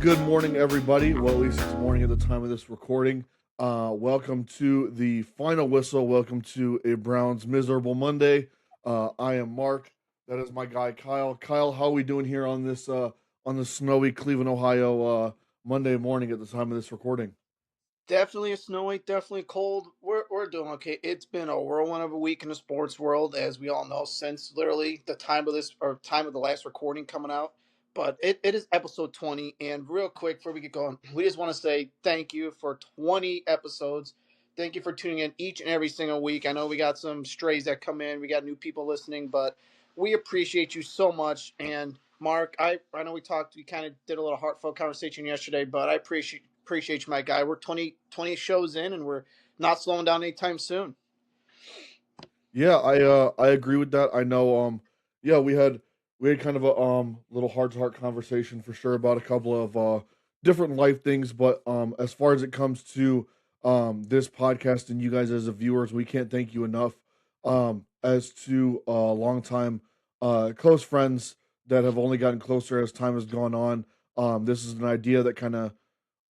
Good morning, everybody. Well, at least it's morning at the time of this recording. Welcome to the final whistle. Welcome to a Browns miserable Monday. I am Mark. That is my guy Kyle. Kyle, how are we doing here on the snowy Cleveland, Ohio Monday morning at the time of this recording? Definitely snowy, definitely cold. We're doing okay. It's been a whirlwind of a week in the sports world, as we all know, since literally the time of this or time of the last recording coming out. But it is episode 20, and real quick before we get going, we just want to say thank you for 20 episodes. Thank you for tuning in each and every single week. I know we got some strays that come in, we got new people listening, but we appreciate you so much. And Mark, I know we kind of did a little heartfelt conversation yesterday, but I appreciate you, my guy. We're 20 shows in, and we're not slowing down anytime soon. Yeah, I agree with that. I know yeah, we had kind of a little heart to heart conversation for sure about a couple of different life things, but as far as it comes to this podcast and you guys as the viewers, we can't thank you enough. As to long time close friends that have only gotten closer as time has gone on. This is an idea that kind of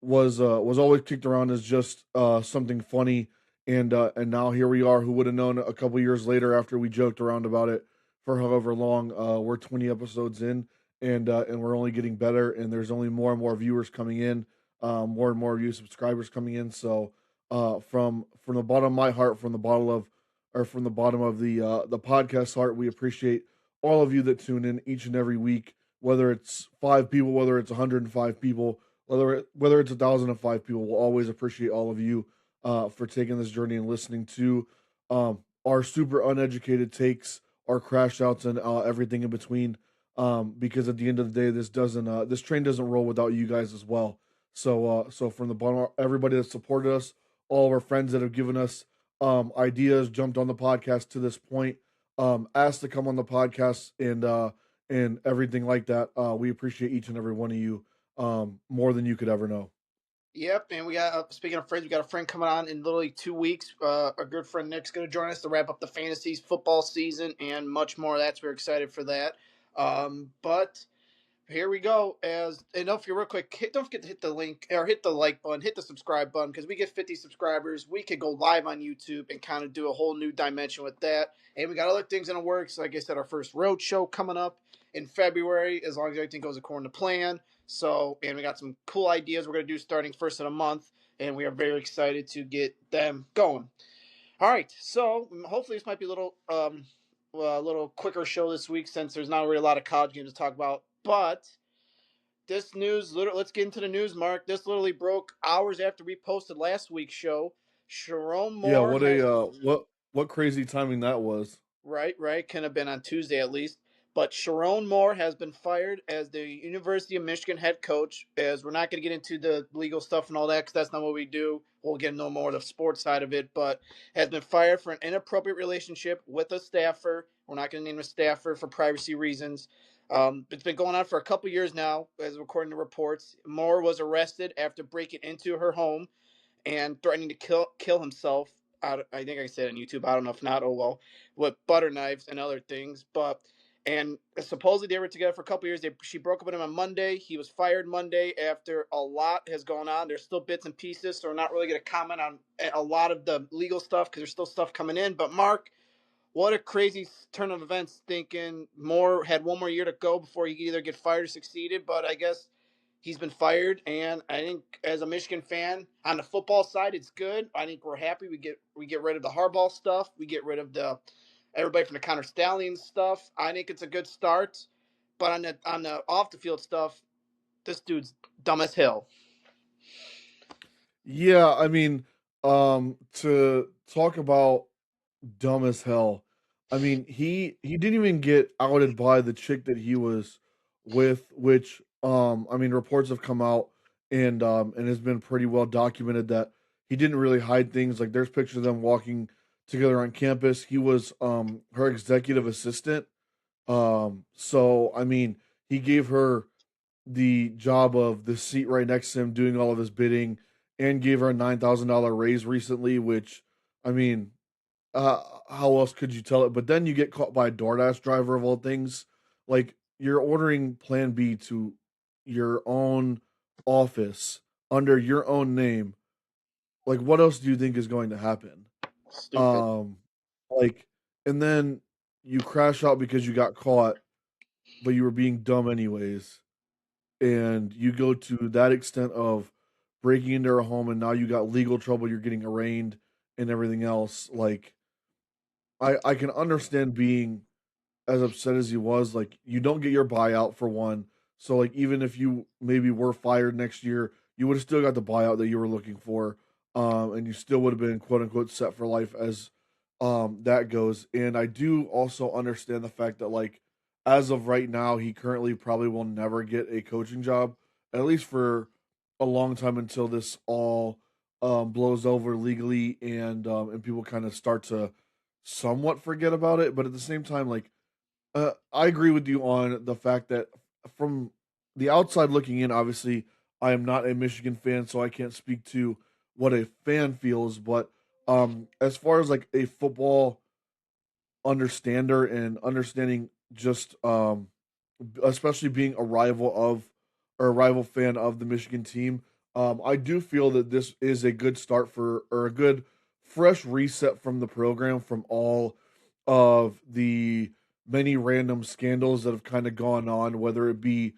was always kicked around as just something funny, and now here we are. Who would have known a couple years later after we joked around about it for however long? We're 20 episodes in, and we're only getting better, and there's only more and more viewers coming in, more and more of you subscribers coming in. So from the bottom of my heart, from the bottom of the podcast heart, we appreciate all of you that tune in each and every week, whether it's 5 people, whether it's 105 people, whether it's 1,005 people. We'll always appreciate all of you for taking this journey and listening to our super uneducated takes, our crash outs, and everything in between. Because at the end of the day, this train doesn't roll without you guys as well. So from the bottom, everybody that supported us, all of our friends that have given us ideas, jumped on the podcast to this point, asked to come on the podcast, and everything like that. We appreciate each and every one of you more than you could ever know. Yep, and we got speaking of friends, we got a friend coming on in literally 2 weeks. Our good friend Nick's going to join us to wrap up the fantasy football season and much more. That's we're excited for that. But here we go. As and don't forget real quick, don't forget to hit the link or hit the like button, hit the subscribe button because we get 50 subscribers. We could go live on YouTube and kind of do a whole new dimension with that. And we got other things in the works. Like I said, our first road show coming up in February, as long as everything goes according to plan. So, and we got some cool ideas we're gonna do starting first of the month, and we are very excited to get them going. All right, so hopefully this might be a little quicker show this week since there's not really a lot of college games to talk about, but this news, let's get into the news, Mark. This literally broke hours after we posted last week's show. Sherrone Yeah, Moore has what crazy timing that was. right. Can have been on Tuesday at least. But Sherrone Moore has been fired as the University of Michigan head coach. As we're not going to get into the legal stuff and all that because that's not what we do. We'll get no more of the sports side of it. But has been fired for an inappropriate relationship with a staffer. We're not going to name a staffer for privacy reasons. It's been going on for a couple years now, as according to reports. Moore was arrested after breaking into her home and threatening to kill himself. I think I said on YouTube. I don't know if not. Oh well, with butter knives and other things. But and supposedly they were together for a couple years. She broke up with him on Monday. He was fired Monday after a lot has gone on. There's still bits and pieces, so we're not really going to comment on a lot of the legal stuff because there's still stuff coming in. But Mark, what a crazy turn of events! Thinking Moore had one more year to go before he could either get fired or succeeded, but I guess he's been fired. And I think as a Michigan fan, on the football side, it's good. I think we're happy. We get rid of the hardball stuff. We get rid of the everybody from the Connor Stallions stuff. I think it's a good start. But on the off the field stuff, this dude's dumb as hell. Yeah, I mean, to talk about dumb as hell. I mean, he didn't even get outed by the chick that he was with, which I mean, reports have come out, and has been pretty well documented that he didn't really hide things. Like there's pictures of them walking together on campus. He was her executive assistant. So I mean, he gave her the job of the seat right next to him doing all of his bidding, and gave her a $9,000 raise recently, which I mean, how else could you tell it? But then you get caught by a DoorDash driver of all things. Like you're ordering Plan B to your own office under your own name, like what else do you think is going to happen? Stupid. Um, like, and then you crash out because you got caught, but you were being dumb anyways, and you go to that extent of breaking into her home, and now you got legal trouble. You're getting arraigned and everything else. Like, I can understand being as upset as he was. Like, you don't get your buyout for one. So like even if you maybe were fired next year, you would have still got the buyout that you were looking for. And you still would have been quote unquote set for life as that goes. And I do also understand the fact that like as of right now, he currently probably will never get a coaching job, at least for a long time until this all blows over legally and people kind of start to somewhat forget about it. But at the same time, like I agree with you on the fact that from the outside looking in, obviously, I am not a Michigan fan, so I can't speak to what a fan feels. But as far as like a football understander and understanding just especially being a rival of or a rival fan of the Michigan team, I do feel that this is a good start for or a good fresh reset from the program from all of the many random scandals that have kind of gone on, whether it be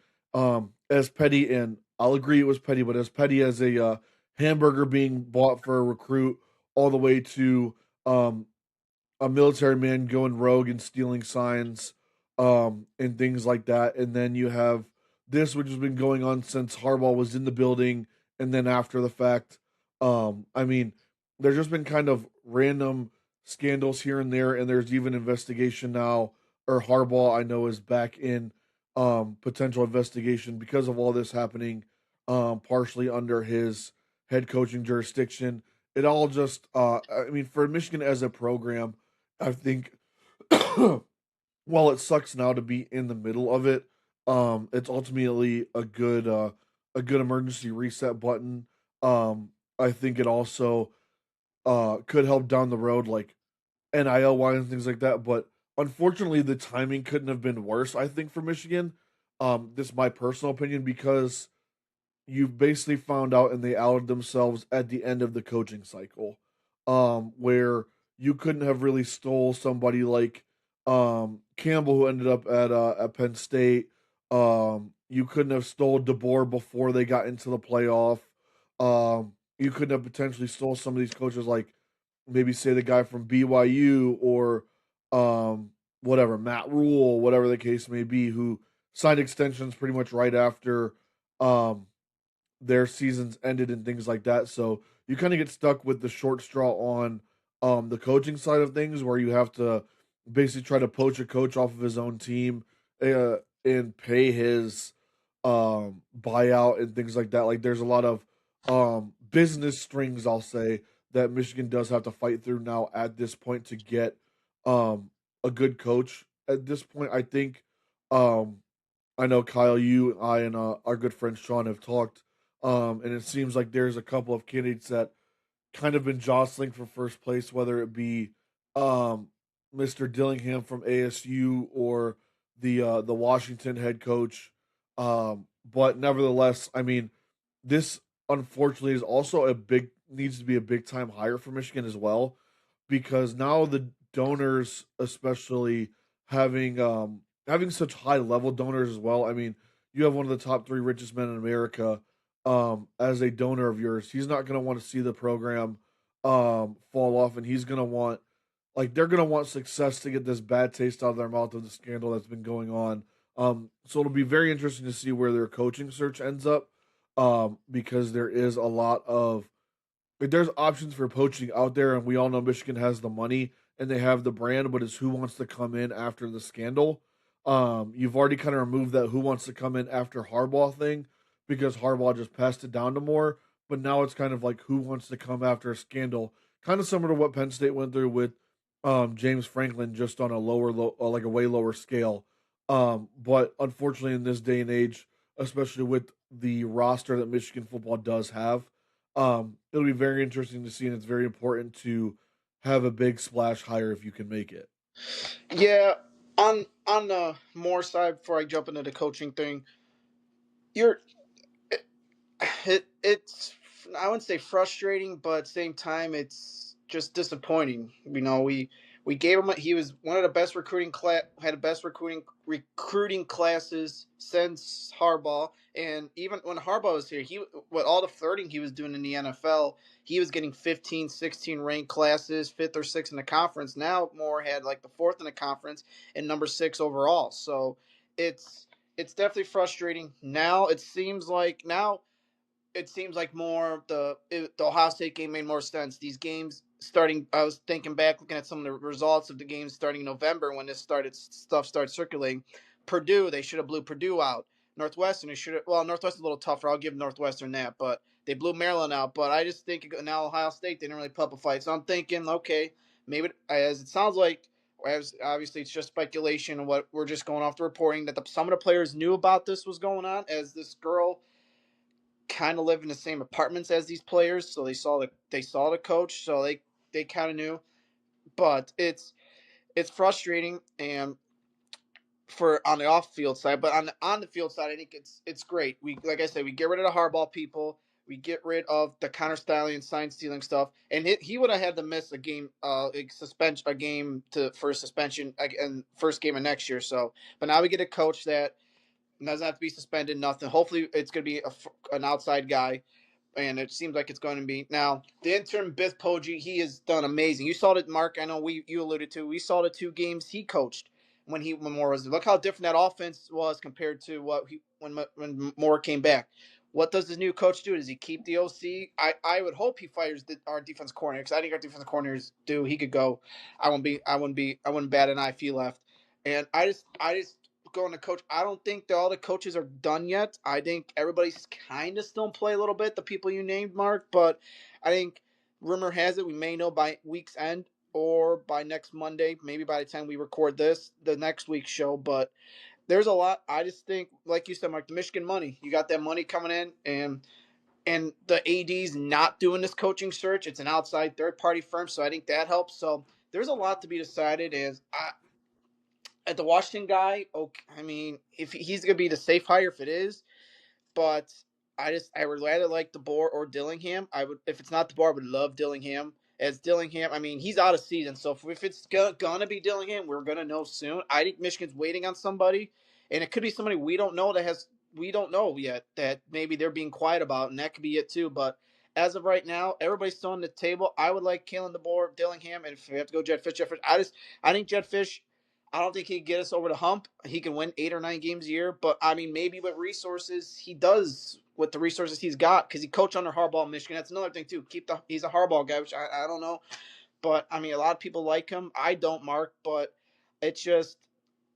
as petty and I'll agree it was petty, but as petty as a hamburger being bought for a recruit, all the way to um, a military man going rogue and stealing signs, and things like that. And then you have this, which has been going on since Harbaugh was in the building, and then after the fact. I mean, there's just been kind of random scandals here and there, and there's even investigation now. Or Harbaugh, I know, is back in potential investigation because of all this happening, partially under his head coaching jurisdiction. It all just, I mean, for Michigan as a program, I think while it sucks now to be in the middle of it, it's ultimately a good emergency reset button. I think it also could help down the road, like NIL wise and things like that. But unfortunately, the timing couldn't have been worse. I think for Michigan, this is my personal opinion because you basically found out and they outed themselves at the end of the coaching cycle, where you couldn't have really stole somebody like Campbell who ended up at Penn State. You couldn't have stole DeBoer before they got into the playoff. You couldn't have potentially stole some of these coaches like maybe say the guy from BYU or whatever Matt Rule, whatever the case may be, who signed extensions pretty much right after um their seasons ended and things like that. So you kind of get stuck with the short straw on the coaching side of things, where you have to basically try to poach a coach off of his own team and pay his buyout and things like that. Like there's a lot of business strings, I'll say, that Michigan does have to fight through now at this point to get a good coach. At this point, I think um, I know Kyle, you, I, and our good friend Sean have talked, and it seems like there's a couple of candidates that kind of been jostling for first place, whether it be um, Mr. Dillingham from ASU or the Washington head coach. But nevertheless, I mean, this unfortunately is also a big needs to be a big time hire for Michigan as well, because now the donors, especially having such high level donors as well. I mean, you have one of the top three richest men in America as a donor of yours. He's not going to want to see the program fall off, and he's going to want like they're going to want success to get this bad taste out of their mouth of the scandal that's been going on. So it'll be very interesting to see where their coaching search ends up, because there is a lot of like there's options for poaching out there, and we all know Michigan has the money and they have the brand, but it's who wants to come in after the scandal. You've already kind of removed that who wants to come in after Harbaugh thing because Harbaugh just passed it down to more. But now it's kind of like who wants to come after a scandal, kind of similar to what Penn State went through with James Franklin, just on a like a way lower scale. But unfortunately, in this day and age, especially with the roster that Michigan football does have, it'll be very interesting to see, and it's very important to have a big splash hire if you can make it. Yeah, on the more side before I jump into the coaching thing, you're It's I wouldn't say frustrating, but at the same time, it's just disappointing. We gave him he was one of the best recruiting had the best recruiting classes since Harbaugh, and even when Harbaugh was here, he with all the flirting he was doing in the NFL, he was getting 15, 16 ranked classes, fifth or sixth in the conference. Now Moore had like the fourth in the conference and number six overall. So it's it's definitely frustrating. Now it seems like more the Ohio State game made more sense. These games starting, I was thinking back, looking at some of the results of the games starting in November when this started circulating. Purdue, they should have blew Purdue out. Northwestern, they should have. Well, Northwestern's a little tougher. I'll give Northwestern that, but they blew Maryland out. But I just think now Ohio State, they didn't really put up a fight. So I'm thinking, okay, maybe as it sounds like. As obviously, it's just speculation. What we're just going off the reporting that some of the players knew about this was going on. As this girl kind of live in the same apartments as these players, so they saw the coach, so they kind of knew. But it's frustrating, and for on the off field side, but on the field side, I think it's great. We like I said, we get rid of the hardball people. We get rid of the counter styling, sign stealing stuff, and he would have had to miss a game, a game to for suspension, and first game of next year. So, but now we get a coach that doesn't have to be suspended, nothing. Hopefully, it's going to be an outside guy, and it seems like it's going to be. Now, the intern Biff Poggi, he has done amazing. You saw it, Mark. I know you alluded to. We saw the two games he coached when Moore was. Look how different that offense was compared to when Moore came back. What does the new coach do? Does he keep the OC? I would hope he fires our defense coordinator because I think our defense coordinators do. He could go. I wouldn't bat an eye if he left. And I just going to coach. I don't think that all the coaches are done yet. I think everybody's kind of still in play a little bit. The people you named, Mark, but I think rumor has it we may know by week's end or by next Monday, maybe by the time we record the next week's show. But there's a lot. I just think, like you said, Mark, the Michigan money. You got that money coming in, and the AD's not doing this coaching search. It's an outside third party firm, so I think that helps. So there's a lot to be decided. At the Washington guy, okay, I mean, if he's going to be the safe hire, if it is, but I would rather like DeBoer or Dillingham. I would if it's not DeBoer, I would love Dillingham. As Dillingham, I mean, he's out of season, so if it's gonna be Dillingham, we're gonna know soon. I think Michigan's waiting on somebody, and it could be somebody we don't know yet that maybe they're being quiet about, and that could be it too. But as of right now, everybody's still on the table. I would like Kalen DeBoer, Dillingham, and if we have to go Jedd Fisch, I think Jedd Fisch. I don't think he can get us over the hump. He can win 8 or 9 games a year, but I mean, maybe with resources, he does with the resources he's got because he coached under Harbaugh in Michigan. That's another thing too. He's a Harbaugh guy, which I don't know, but I mean, a lot of people like him. I don't, Mark, but it's just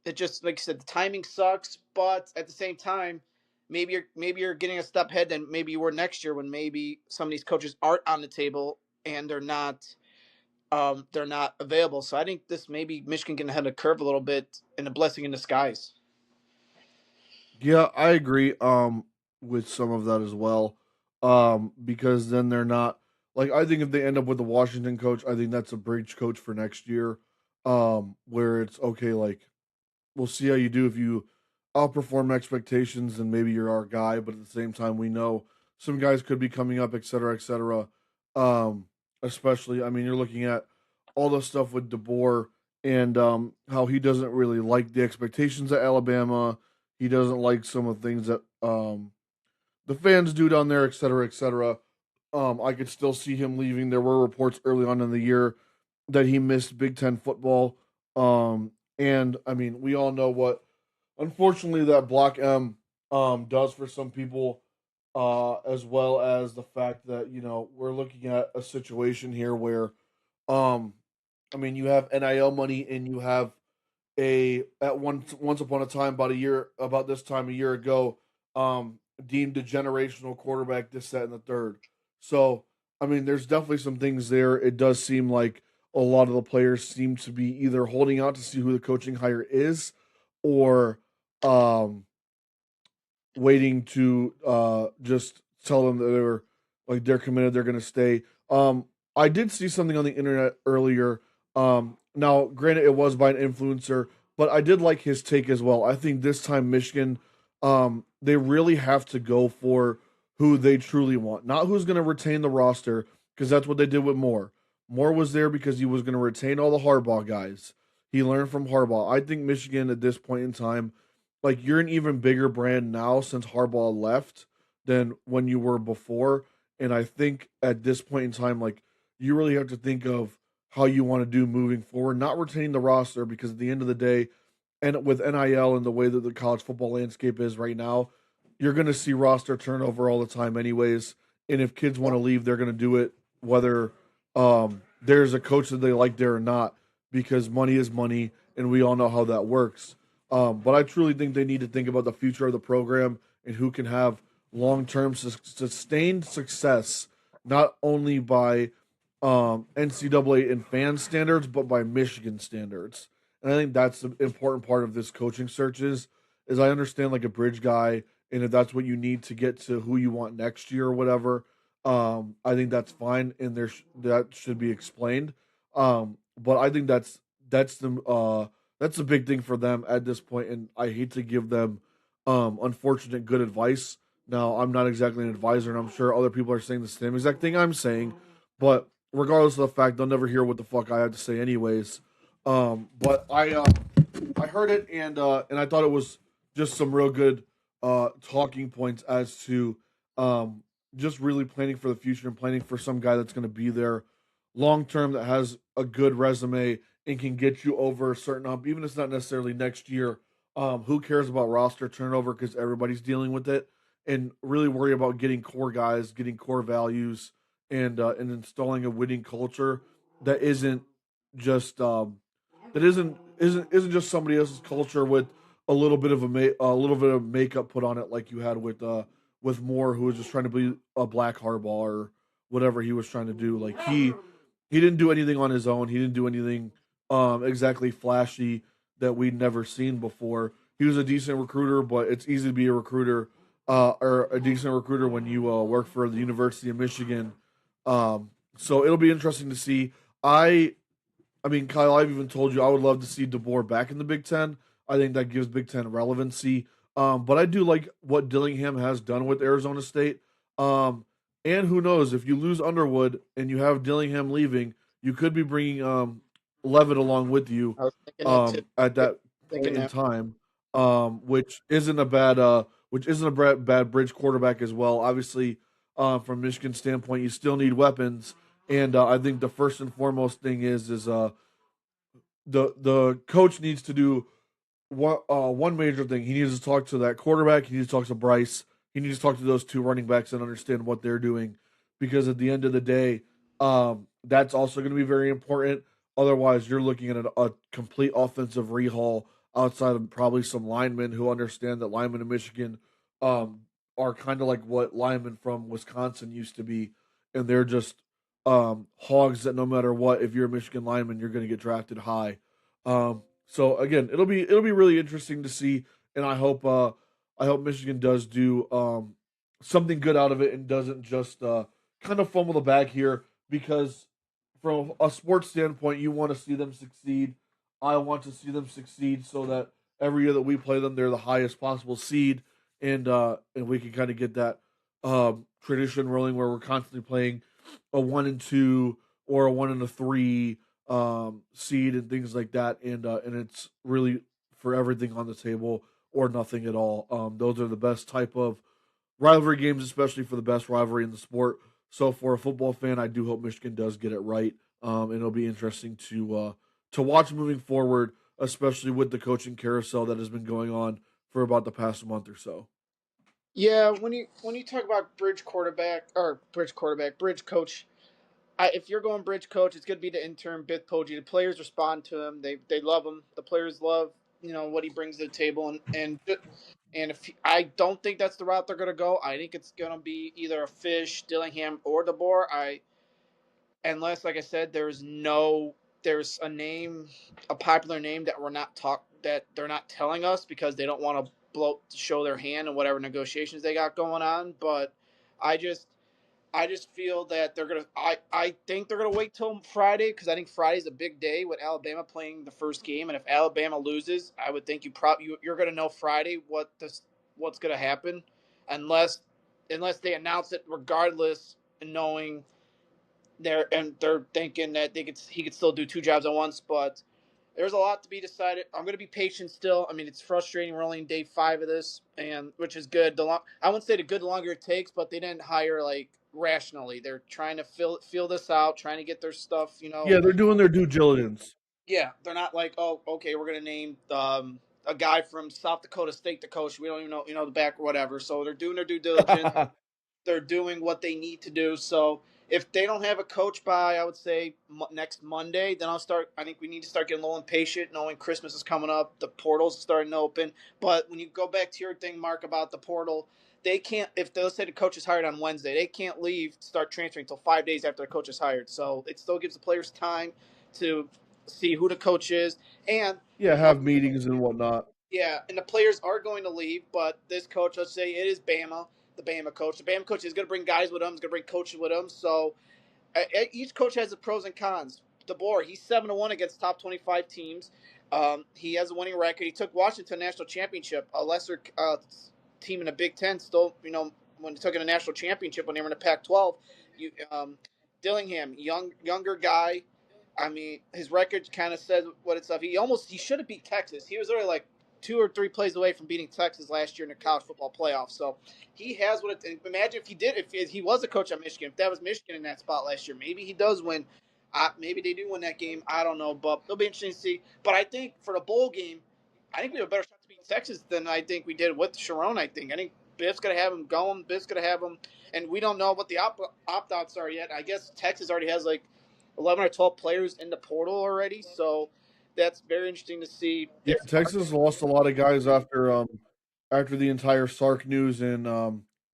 it just like I said, the timing sucks. But at the same time, maybe you're getting a step ahead than maybe you were next year when maybe some of these coaches aren't on the table and they're not available. So I think this maybe Michigan can ahead of the curve a little bit and a blessing in disguise. Yeah, I agree with some of that as well. Because then they're not like I think if they end up with the Washington coach, I think that's a bridge coach for next year. Where it's okay, like we'll see how you do if you outperform expectations and maybe you're our guy, but at the same time we know some guys could be coming up, et cetera, et cetera. Um, Especially I mean you're looking at all the stuff with DeBoer and how he doesn't really like the expectations at Alabama. He doesn't like some of the things that the fans do down there, et cetera, et cetera. I could still see him leaving. There were reports early on in the year that he missed Big Ten football. And I mean, we all know what, unfortunately, that Block M does for some people, as well as the fact that we're looking at a situation here where, um, I mean, you have NIL money and you have once upon a time about this time a year ago, deemed a generational quarterback, this, that, and the third. So I mean, there's definitely some things there. It does seem like a lot of the players seem to be either holding out to see who the coaching hire is, or um, waiting to just tell them that they're committed, they're going to stay. I did see something on the internet earlier. Now, granted, it was by an influencer, but I did like his take as well. I think this time Michigan, they really have to go for who they truly want, not who's going to retain the roster, because that's what they did with Moore. Moore was there because he was going to retain all the Harbaugh guys. He learned from Harbaugh. I think Michigan at this point in time, like you're an even bigger brand now since Harbaugh left than when you were before. And I think at this point in time, like you really have to think of how you want to do moving forward, not retaining the roster because at the end of the day, and with NIL and the way that the college football landscape is right now, you're going to see roster turnover all the time, anyways. And if kids want to leave, they're going to do it whether there's a coach that they like there or not, because money is money, and we all know how that works. But I truly think they need to think about the future of the program and who can have long term sustained success, not only by NCAA and fan standards, but by Michigan standards. And I think that's the important part of this coaching search is I understand like a bridge guy, and if that's what you need to get to who you want next year or whatever, I think that's fine, and that should be explained. But I think that's the big thing for them at this point, and I hate to give them unfortunate good advice. Now, I'm not exactly an advisor, and I'm sure other people are saying the same exact thing I'm saying, but regardless of the fact, they'll never hear what the fuck I have to say, anyways. But I heard it, and I thought it was just some real good talking points as to just really planning for the future and planning for some guy that's going to be there long term, that has a good resume and can get you over a certain hump, even if it's not necessarily next year. Who cares about roster turnover because everybody's dealing with it, and really worry about getting core guys, getting core values, and installing a winning culture that isn't just isn't just somebody else's culture with a little bit of a little bit of makeup put on it, like you had with Moore, who was just trying to be a black Harbaugh or whatever he was trying to do. Like he didn't do anything on his own. He didn't do anything exactly flashy that we'd never seen before. He was a decent recruiter, but it's easy to be a recruiter or a decent recruiter when you work for the University of Michigan. So it'll be interesting to see. I mean, Kyle, I've even told you I would love to see DeBoer back in the Big Ten. I think that gives Big Ten relevancy. But I do like what Dillingham has done with Arizona State. Um, and who knows, if you lose Underwood and you have Dillingham leaving, you could be bringing Levitt along with you I was thinking that too. at Yep, that point thinking in that. time, which isn't a bad bridge quarterback as well. Obviously, from Michigan standpoint, you still need weapons, and I think the first and foremost thing is the coach needs to do one major thing. He needs to talk to that quarterback. He needs to talk to Bryce. He needs to talk to those two running backs and understand what they're doing, because at the end of the day, that's also going to be very important. Otherwise, you're looking at a complete offensive rehaul outside of probably some linemen who understand that linemen in Michigan are kind of like what linemen from Wisconsin used to be, and they're just hogs that no matter what, if you're a Michigan lineman, you're going to get drafted high. So again, it'll be really interesting to see, and I hope Michigan does do something good out of it and doesn't just kind of fumble the bag here, because from a sports standpoint, you want to see them succeed. I want to see them succeed so that every year that we play them, they're the highest possible seed, and we can kind of get that tradition rolling where we're constantly playing a 1 and 2 or a 1 and 3 seed and things like that, and it's really for everything on the table or nothing at all. Those are the best type of rivalry games, especially for the best rivalry in the sport. So for a football fan, I do hope Michigan does get it right, and it'll be interesting to watch moving forward, especially with the coaching carousel that has been going on for about the past month or so. Yeah, when you talk about bridge coach, if you're going bridge coach, it's going to be the intern Bith Poggi. The players respond to him. They love him. The players love what he brings to the table, and if I don't think that's the route they're going to go. I think it's going to be either a Fish, Dillingham, or DeBoer. Unless, like I said, there's a popular name that they're not telling us because they don't want to show their hand in whatever negotiations they got going on. But I just I just feel that they're gonna. I think they're gonna wait till Friday because I think Friday's a big day with Alabama playing the first game, and if Alabama loses, I would think you're gonna know Friday what's gonna happen, unless unless they announce it regardless, and knowing they're thinking that he could still do two jobs at once. But there's a lot to be decided. I'm going to be patient still. I mean, it's frustrating. We're only in day 5 of this, and which is good. I wouldn't say the good longer it takes, but they didn't hire like rationally. They're trying to feel this out, trying to get their stuff. Yeah, they're doing their due diligence. Yeah, they're not like, oh, okay, we're going to name a guy from South Dakota State the coach. We don't even know, the back or whatever. So they're doing their due diligence. They're doing what they need to do. So if they don't have a coach by, I would say next Monday, then I'll start. I think we need to start getting a little impatient, knowing Christmas is coming up. The portal's starting to open. But when you go back to your thing, Mark, about the portal, they can't. If let's say the coach is hired on Wednesday, they can't leave, start transferring until 5 days after the coach is hired. So it still gives the players time to see who the coach is, and Yeah, have meetings and whatnot. yeah, and the players are going to leave, but this coach, let's say it is Bama, the Bama coach. The Bama coach is going to bring guys with him. He's going to bring coaches with him. So each coach has the pros and cons. DeBoer, he's 7-1 against top 25 teams. He has a winning record. He took Washington to a national championship, a lesser team in the Big Ten. Still, when he took in a national championship when they were in the Pac-12. You, Dillingham, younger guy. I mean, his record kind of says what it's of. He should have beat Texas. He was already like 2 or 3 plays away from beating Texas last year in the college football playoff. So he has what it. Imagine if he did. If he was a coach at Michigan, if that was Michigan in that spot last year, maybe he does win. Maybe they do win that game. I don't know, but it'll be interesting to see. But I think for the bowl game, I think we have a better shot to beat Texas than I think we did with Sherrone. I think Biff's gonna have him going. Biff's gonna have him, and we don't know what the opt outs are yet. I guess Texas already has like 11 or 12 players in the portal already, so that's very interesting to see Yeah, if Texas lost a lot of guys after the entire Sark news and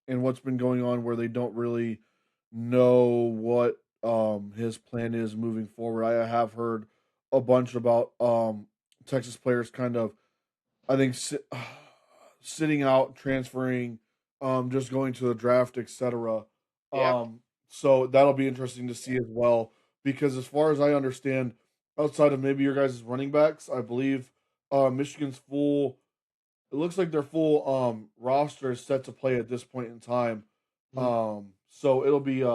what's been going on where they don't really know what his plan is moving forward. I have heard a bunch about Texas players kind of I think sitting out, transferring, just going to the draft, etc. yeah. So that'll be interesting to see as well. Because as far as I understand, outside of maybe your guys' running backs, I believe Michigan's full. It looks like their full roster is set to play at this point in time. So it'll be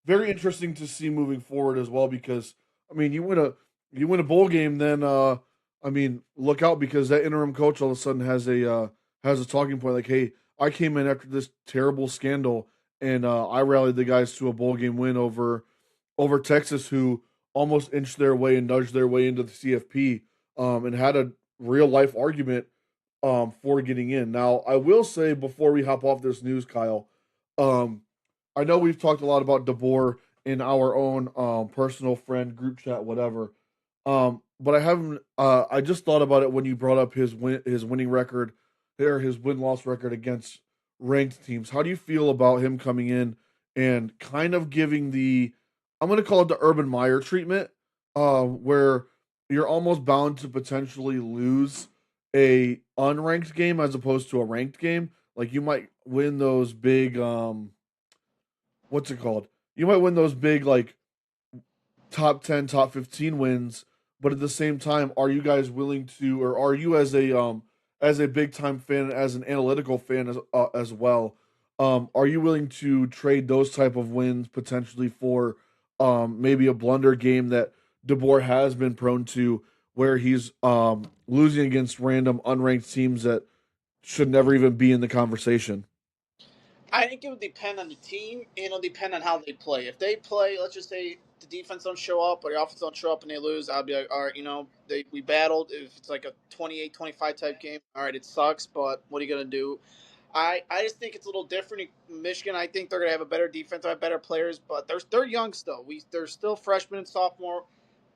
very interesting to see moving forward as well. Because I mean, you win a bowl game, then I mean, look out because that interim coach all of a sudden has a talking point like, "Hey, I came in after this terrible scandal and I rallied the guys to a bowl game win over Texas, who almost inched their way and nudged their way into the CFP, and had a real life argument for getting in." Now, I will say before we hop off this news, Kyle, um, I know we've talked a lot about DeBoer in our own personal friend group chat, whatever. But I haven't. I just thought about it when you brought up his winning record, or his win loss record against ranked teams. How do you feel about him coming in and kind of giving the, I'm going to call it the Urban Meyer treatment, where you're almost bound to potentially lose a unranked game as opposed to a ranked game. Like you might win those big, what's it called? You might win those big like top 10, top 15 wins, but at the same time, are you guys willing to, or are you as a big time fan, as an analytical fan as well, are you willing to trade those type of wins potentially for maybe a blunder game that DeBoer has been prone to, where he's losing against random unranked teams that should never even be in the conversation? I think it would depend on the team, and it'll depend on how they play. If they play, let's just say the defense don't show up or the offense don't show up and they lose, I'll be like, all right, we battled. If it's like a 28-25 type game, all right, it sucks, but what are you going to do? I just think it's a little different in Michigan. I think they're going to have a better defense, have better players, but they're young still. They're still freshmen and sophomore.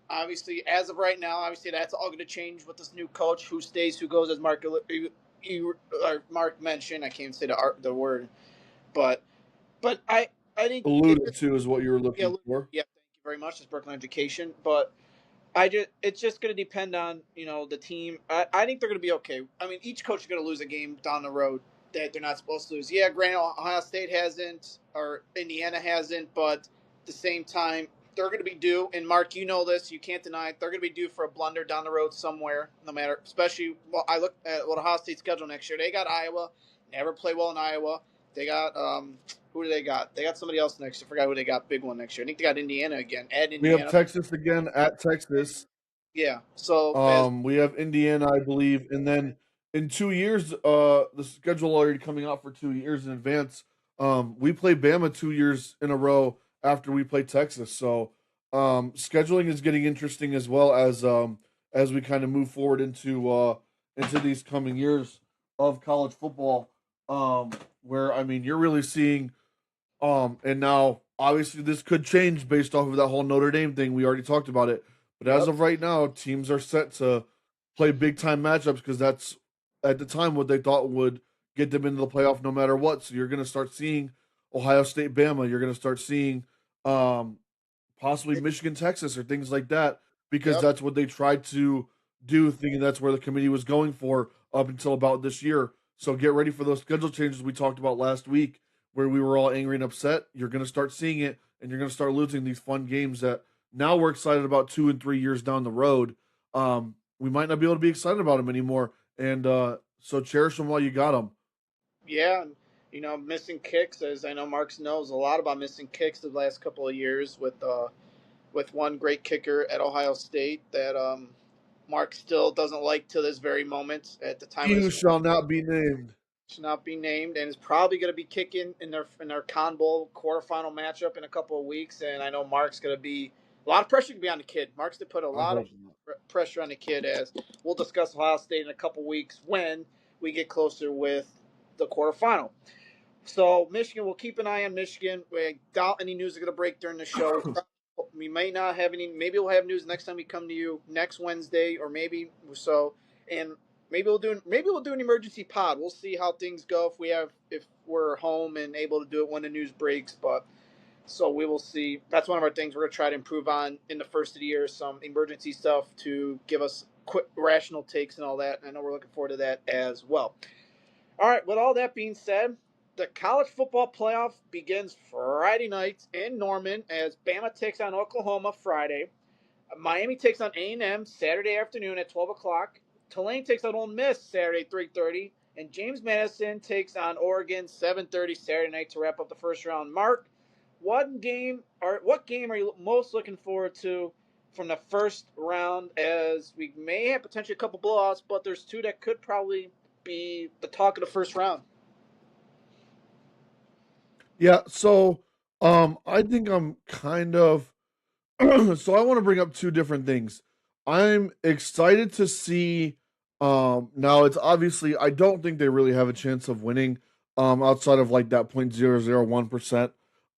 Obviously, as of right now, obviously that's all going to change with this new coach, who stays, who goes, as Mark mentioned. I can't say the word, but I think it Alluded just to is what you're yeah, looking for. yeah. Thank you very much. It's Brooklyn Education, but it's just going to depend on the team. I think they're going to be okay. I mean, each coach is going to lose a game down the road that they're not supposed to lose. Yeah, granted, Ohio State hasn't or Indiana hasn't, but at the same time, they're going to be due. And Mark, you know this, you can't deny it. They're going to be due for a blunder down the road somewhere. No matter, especially I look at what Ohio State's schedule next year. They got Iowa. Never play well in Iowa. They got who do they got? They got somebody else next year. I forgot who they got. Big one next year. I think they got Indiana again. At We have Indiana. Texas again at Texas. Yeah. So as We have Indiana, I believe, and then in 2 years, the schedule already coming out for 2 years in advance. We play Bama 2 years in a row after we play Texas. So scheduling is getting interesting as we kind of move forward into these coming years of college football. Where I mean, you're really seeing and now obviously this could change based off of that whole Notre Dame thing. We already talked about it. But as yep, of right now, teams are set to play big time matchups because that's at the time what they thought would get them into the playoff no matter what. So you're gonna start seeing Ohio State Bama, you're gonna start seeing um possibly Michigan, Texas, or things like that, because yep. that's what they tried to do, thinking that's where the committee was going for up until about this year. So get ready for those schedule changes we talked about last week, where we were all angry and upset. You're going to start seeing it, and you're going to start losing these fun games that now we're excited about 2 and 3 years down the road. We might not be able to be excited about them anymore, and so cherish them while you got them. Yeah, and missing kicks, as I know Marks knows a lot about missing kicks the last couple of years with one great kicker at Ohio State that Mark still doesn't like to this very moment at the time He of who this shall not be named. should not be named and is probably going to be kicking in their Con Bowl quarterfinal matchup in a couple of weeks. And I know Mark's going to be a lot of pressure to be on the kid. Mark's to put a I lot of hope not. pressure on the kid, as we'll discuss Ohio State in a couple of weeks when we get closer with the quarterfinal. So Michigan, we'll keep an eye on Michigan. We doubt any news is going to break during the show. We may not have any. Maybe we'll have news next time we come to you next Wednesday, or maybe so. And maybe we'll do an emergency pod. We'll see how things go if we're home and able to do it when the news breaks. But so we will see. That's one of our things we're going to try to improve on in the first of the year. Some emergency stuff to give us quick rational takes and all that. I know we're looking forward to that as well. All right, with all that being said, the college football playoff begins Friday night in Norman as Bama takes on Oklahoma Friday. Miami takes on A&M Saturday afternoon at 12 o'clock. Tulane takes on Ole Miss Saturday 3:30, and James Madison takes on Oregon 7:30 Saturday night to wrap up the first round. Mark, what game are you most looking forward to from the first round? As we may have potentially a couple blowouts, but there's two that could probably be the talk of the first round. Yeah, so I think I'm kind of so I want to bring up two different things. I'm excited to see now it's obviously I don't think they really have a chance of winning outside of like that 0.001%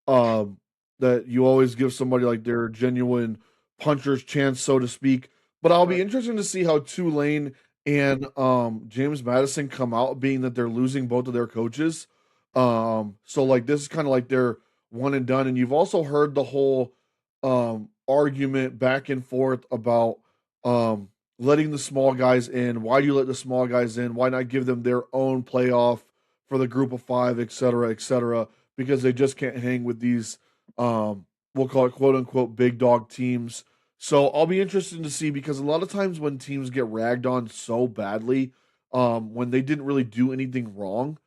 um that you always give somebody like their genuine puncher's chance, so to speak. But I'll Right. be interested to see how Tulane and James Madison come out, being that they're losing both of their coaches. So like this is kind of like their one and done. And you've also heard the whole argument back and forth about um, letting the small guys in. Why do you let the small guys in? Why not give them their own playoff for the group of five, et cetera, et cetera? Because they just can't hang with these, we'll call it quote unquote big dog teams. So I'll be interested to see, because a lot of times when teams get ragged on so badly, when they didn't really do anything wrong,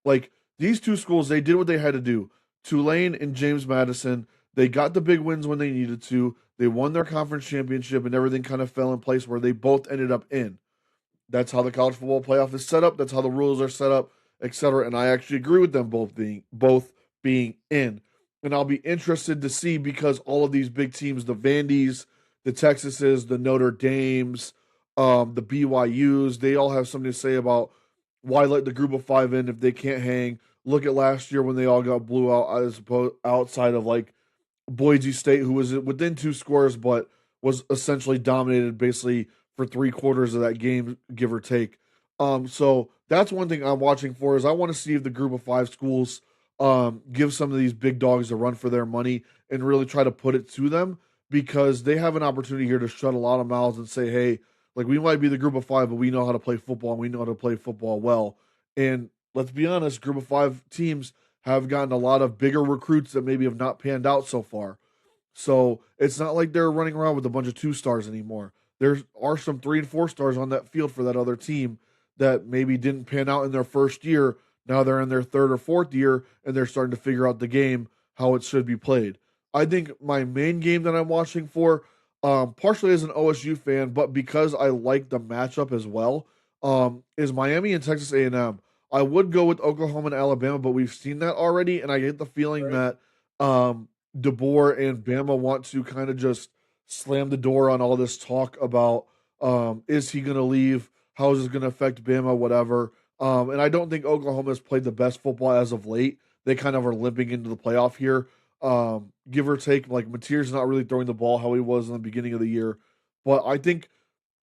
like these two schools, they did what they had to do. Tulane and James Madison, they got the big wins when they needed to. They won their conference championship, and everything kind of fell in place where they both ended up in. That's how the college football playoff is set up. That's how the rules are set up, etc. And I actually agree with them both being in. And I'll be interested to see, because all of these big teams, the Vandy's, the Texases, the Notre Dames, the BYU's, they all have something to say about why let the group of five in if they can't hang. Look at last year when they all got blew out, as opposed outside of like Boise State, who was within two scores, but was essentially dominated basically for 3 quarters of that game, give or take. So that's one thing I'm watching for, is I want to see if the group of five schools give some of these big dogs a run for their money and really try to put it to them, because they have an opportunity here to shut a lot of mouths and say, hey, like we might be the group of five, but we know how to play football and we know how to play football well. And let's be honest, group of five teams have gotten a lot of bigger recruits that maybe have not panned out so far. So it's not like they're running around with a bunch of 2 stars anymore. There are some 3 and 4 stars on that field for that other team that maybe didn't pan out in their first year. Now they're in their third or fourth year and they're starting to figure out the game, how it should be played. I think my main game that I'm watching for, partially as an OSU fan, but because I like the matchup as well, is Miami and Texas A&M. I would go with Oklahoma and Alabama, but we've seen that already, and I get the feeling Right. that DeBoer and Bama want to kind of just slam the door on all this talk about is he going to leave? How is this going to affect Bama? Whatever. And I don't think Oklahoma has played the best football as of late. They kind of are limping into the playoff here. Give or take, like Mateer's not really throwing the ball how he was in the beginning of the year. But I think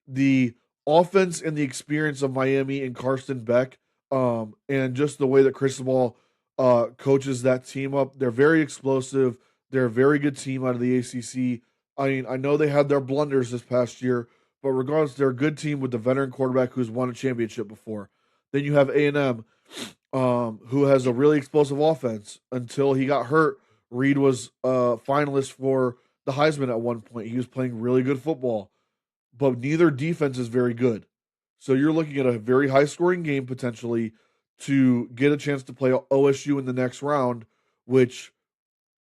the offense and the experience of Miami and Carson Beck, and just the way that Cristobal coaches that team up, they're very explosive. They're a very good team out of the ACC. I mean, I know they had their blunders this past year, but regardless, they're a good team with the veteran quarterback who's won a championship before. Then you have A&M, who has a really explosive offense. Until he got hurt, Reed was a finalist for the Heisman at one point. He was playing really good football, but neither defense is very good. So you're looking at a very high scoring game potentially to get a chance to play OSU in the next round, which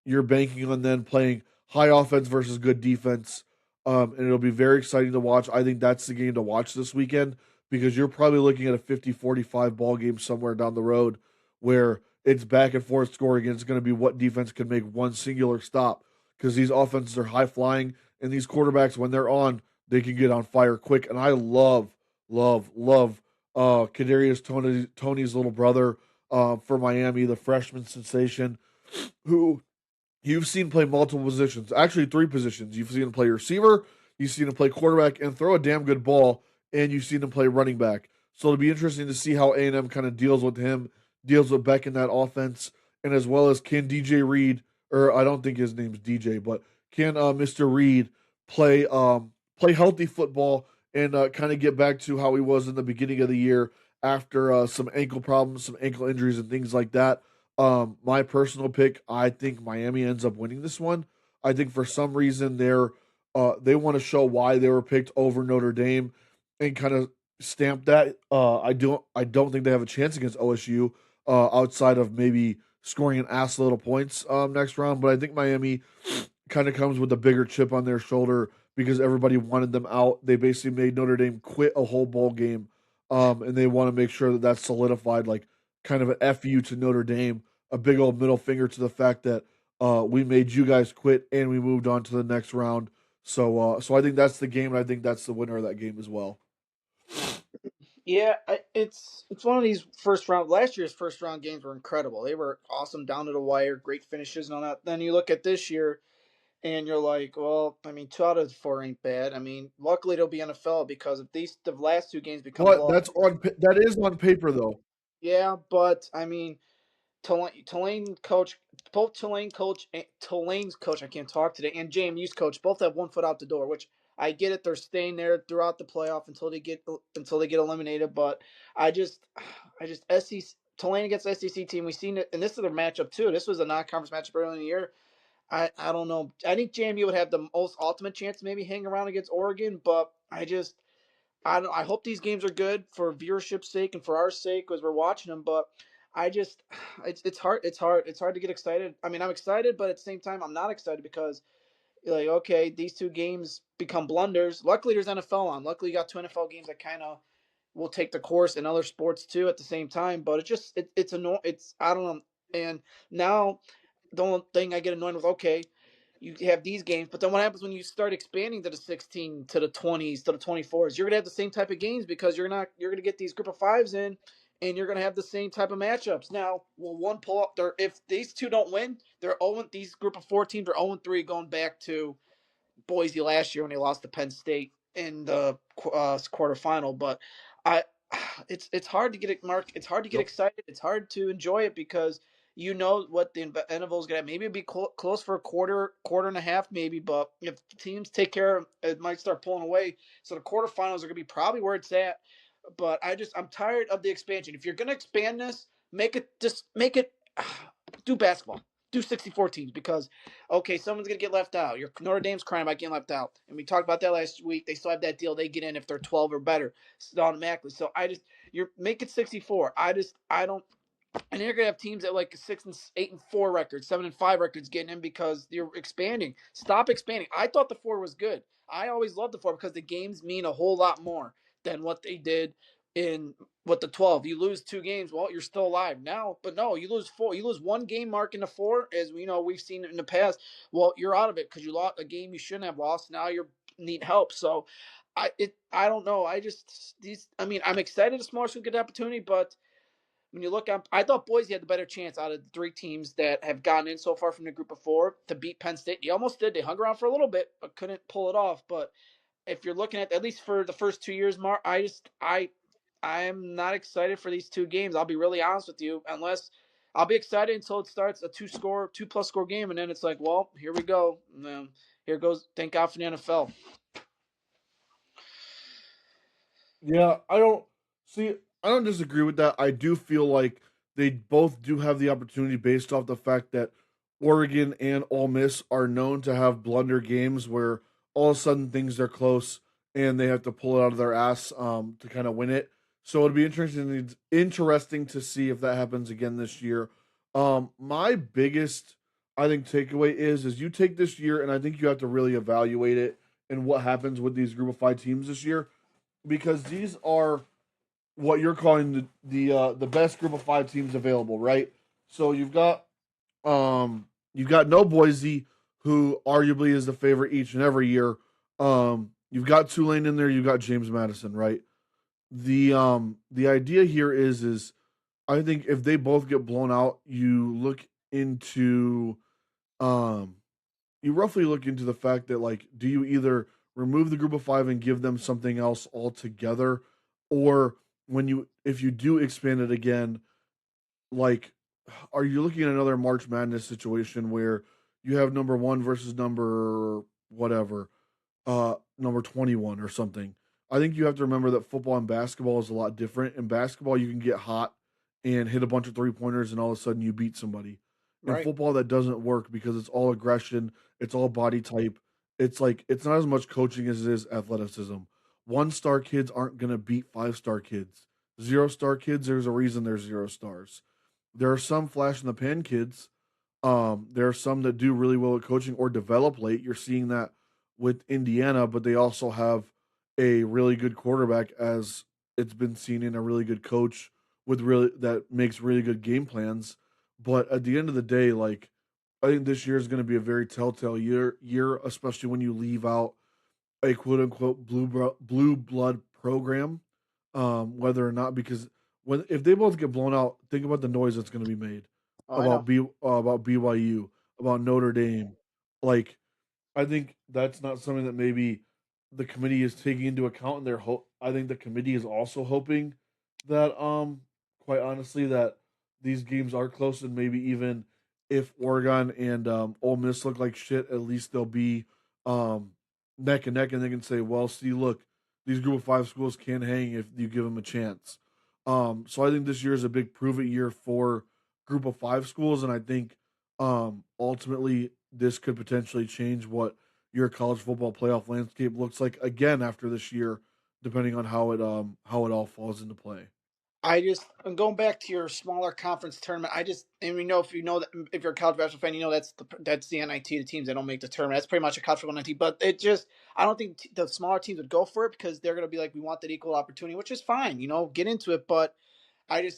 you're banking on then playing high offense versus good defense. And it'll be very exciting to watch. I think that's the game to watch this weekend because you're probably looking at a 50-45 ball game somewhere down the road where it's back and forth scoring and it's going to be what defense can make one singular stop because these offenses are high flying and these quarterbacks, when they're on, they can get on fire quick. And I love Kadarius Tony's little brother for Miami, the freshman sensation, who you've seen play multiple positions, actually three positions. You've seen him play receiver, you've seen him play quarterback, and throw a damn good ball, and you've seen him play running back. So it'll be interesting to see how A&M kind of deals with him, deals with Beck in that offense, and as well as can DJ Reed, or I don't think his name's DJ, but can Mr. Reed play healthy football and kind of get back to how he was in the beginning of the year after some ankle problems, some ankle injuries, and things like that. My personal pick, I think Miami ends up winning this one. I think for some reason they want to show why they were picked over Notre Dame and kind of stamp that. I don't think they have a chance against OSU outside of maybe scoring an ass load of points next round. But I think Miami kind of comes with a bigger chip on their shoulder because everybody wanted them out. They basically made Notre Dame quit a whole bowl game, and they want to make sure that that's solidified, like kind of an fu to Notre Dame, a big old middle finger to the fact that we made you guys quit and we moved on to the next round. So I think that's the game, and I think that's the winner of that game as well. Yeah, it's one of these first round. Last year's first round games were incredible. They were awesome down to the wire, great finishes and all that. Then you look at this year, and you're like, well, I mean, 2 out of 4 ain't bad. I mean, luckily it'll be NFL because if these the last 2 games become But blow, that is on paper though. yeah. But I mean, Tulane coach, both Tulane's coach, I can't talk today, and JMU's coach both have 1 foot out the door. Which I get it; they're staying there throughout the playoff until they get eliminated. But I just SEC Tulane against SEC team. We've seen it, and this is their matchup too. This was a non-conference matchup early in the year. I don't know. I think JMU would have the most ultimate chance to maybe hang around against Oregon, but I hope these games are good for viewership's sake and for our sake as we're watching them. But I just it's hard to get excited. I mean, I'm excited, but at the same time, I'm not excited because like okay, these 2 games become blunders. Luckily, there's NFL on. Luckily, you got 2 NFL games that kind of will take the course in other sports too at the same time. But it's annoying. It's I don't know. And now the only thing I get annoyed with, okay, you have these games, but then what happens when you start expanding to the 16, to the 20s, to the 24s? You're gonna have the same type of games because you're gonna get these group of fives in, and you're gonna have the same type of matchups. Now, will one pull up there? If these two don't win, they're 0. These group of 4 teams are 0-3 going back to Boise last year when they lost to Penn State in the quarterfinal. But I, it's hard to get it, Mark. It's hard to get Yep. excited. It's hard to enjoy it because you know what the interval is gonna. Maybe it'll be close for a quarter and a half, maybe. But if teams take care of it, might start pulling away. So the quarterfinals are gonna be probably where it's at. But I'm tired of the expansion. If you're gonna expand this, make it do basketball. Do 64 teams because okay, someone's gonna get left out. Your Notre Dame's crying about getting left out, and we talked about that last week. They still have that deal; they get in if they're 12 or better automatically. So you make it 64. I don't. And you're gonna have teams that like 6-8-4 records, 7-5 records getting in because you're expanding. Stop expanding. I thought the four was good. I always loved the four because the games mean a whole lot more than what they did in what the 12. You lose 2 games, well, you're still alive now. But no, you lose four. You lose one game mark in the four, as we know we've seen it in the past. Well, you're out of it because you lost a game you shouldn't have lost. Now you're need help. So I don't know. I just these. I mean, I'm excited the smaller school get the opportunity, but when you look up, I thought Boise had the better chance out of the 3 teams that have gotten in so far from the group of 4 to beat Penn State. They almost did. They hung around for a little bit, but couldn't pull it off. But if you're looking at least for the first 2 years, Mark, I am not excited for these 2 games. I'll be really honest with you, unless I'll be excited until it starts a 2+ score game, and then it's like, well, here we go. Here goes. Thank God for the NFL. Yeah, I don't disagree with that. I do feel like they both do have the opportunity based off the fact that Oregon and Ole Miss are known to have blunder games where all of a sudden things are close and they have to pull it out of their ass to kind of win it. So it'd be interesting to see if that happens again this year. My biggest, I think, takeaway is you take this year and I think you have to really evaluate it and what happens with these Group of 5 teams this year because these are what you're calling the best Group of 5 teams available, right? So you've got no Boise, who arguably is the favorite each and every year. You've got Tulane in there. You've got James Madison, right? The idea here is I think if they both get blown out, um you roughly look into the fact that like do you either remove the group of 5 and give them something else altogether, or when you if you do expand it again, like are you looking at another March Madness situation where you have number 1 versus number whatever, number 21 or something. I think you have to remember that football and basketball is a lot different. In basketball, you can get hot and hit a bunch of 3 pointers, and all of a sudden you beat somebody. In Right. football, that doesn't work because it's all aggression, it's all body type. It's like it's not as much coaching as it is athleticism. 1 star kids aren't gonna beat 5 star kids. 0 star kids, there's a reason there's 0 stars. There are some flash in the pan kids. There are some that do really well at coaching or develop late. You're seeing that with Indiana, but they also have a really good quarterback, as it's been seen in a really good coach with really that makes really good game plans. But at the end of the day, like I think this year is going to be a very telltale year, especially when you leave out a quote unquote blue blood program, whether or not because when if they both get blown out, think about the noise that's going to be made Oh, I know. about BYU, about Notre Dame. Like I think that's not something that maybe the committee is taking into account in their hope. I think the committee is also hoping that, quite honestly, that these games are close and maybe even if Oregon and Ole Miss look like shit, at least they'll be um, neck and neck, and they can say, "Well, see, look, these Group of 5 schools can hang if you give them a chance." So I think this year is a big prove it year for Group of 5 schools, and I think ultimately this could potentially change what your college football playoff landscape looks like again after this year, depending on how it all falls into play. I'm going back to your smaller conference tournament. And we know if you know that if you're a college basketball fan, you know that's the NIT, the teams that don't make the tournament. That's pretty much a college football NIT. But I don't think the smaller teams would go for it because they're going to be like, we want that equal opportunity, which is fine. Get into it. But I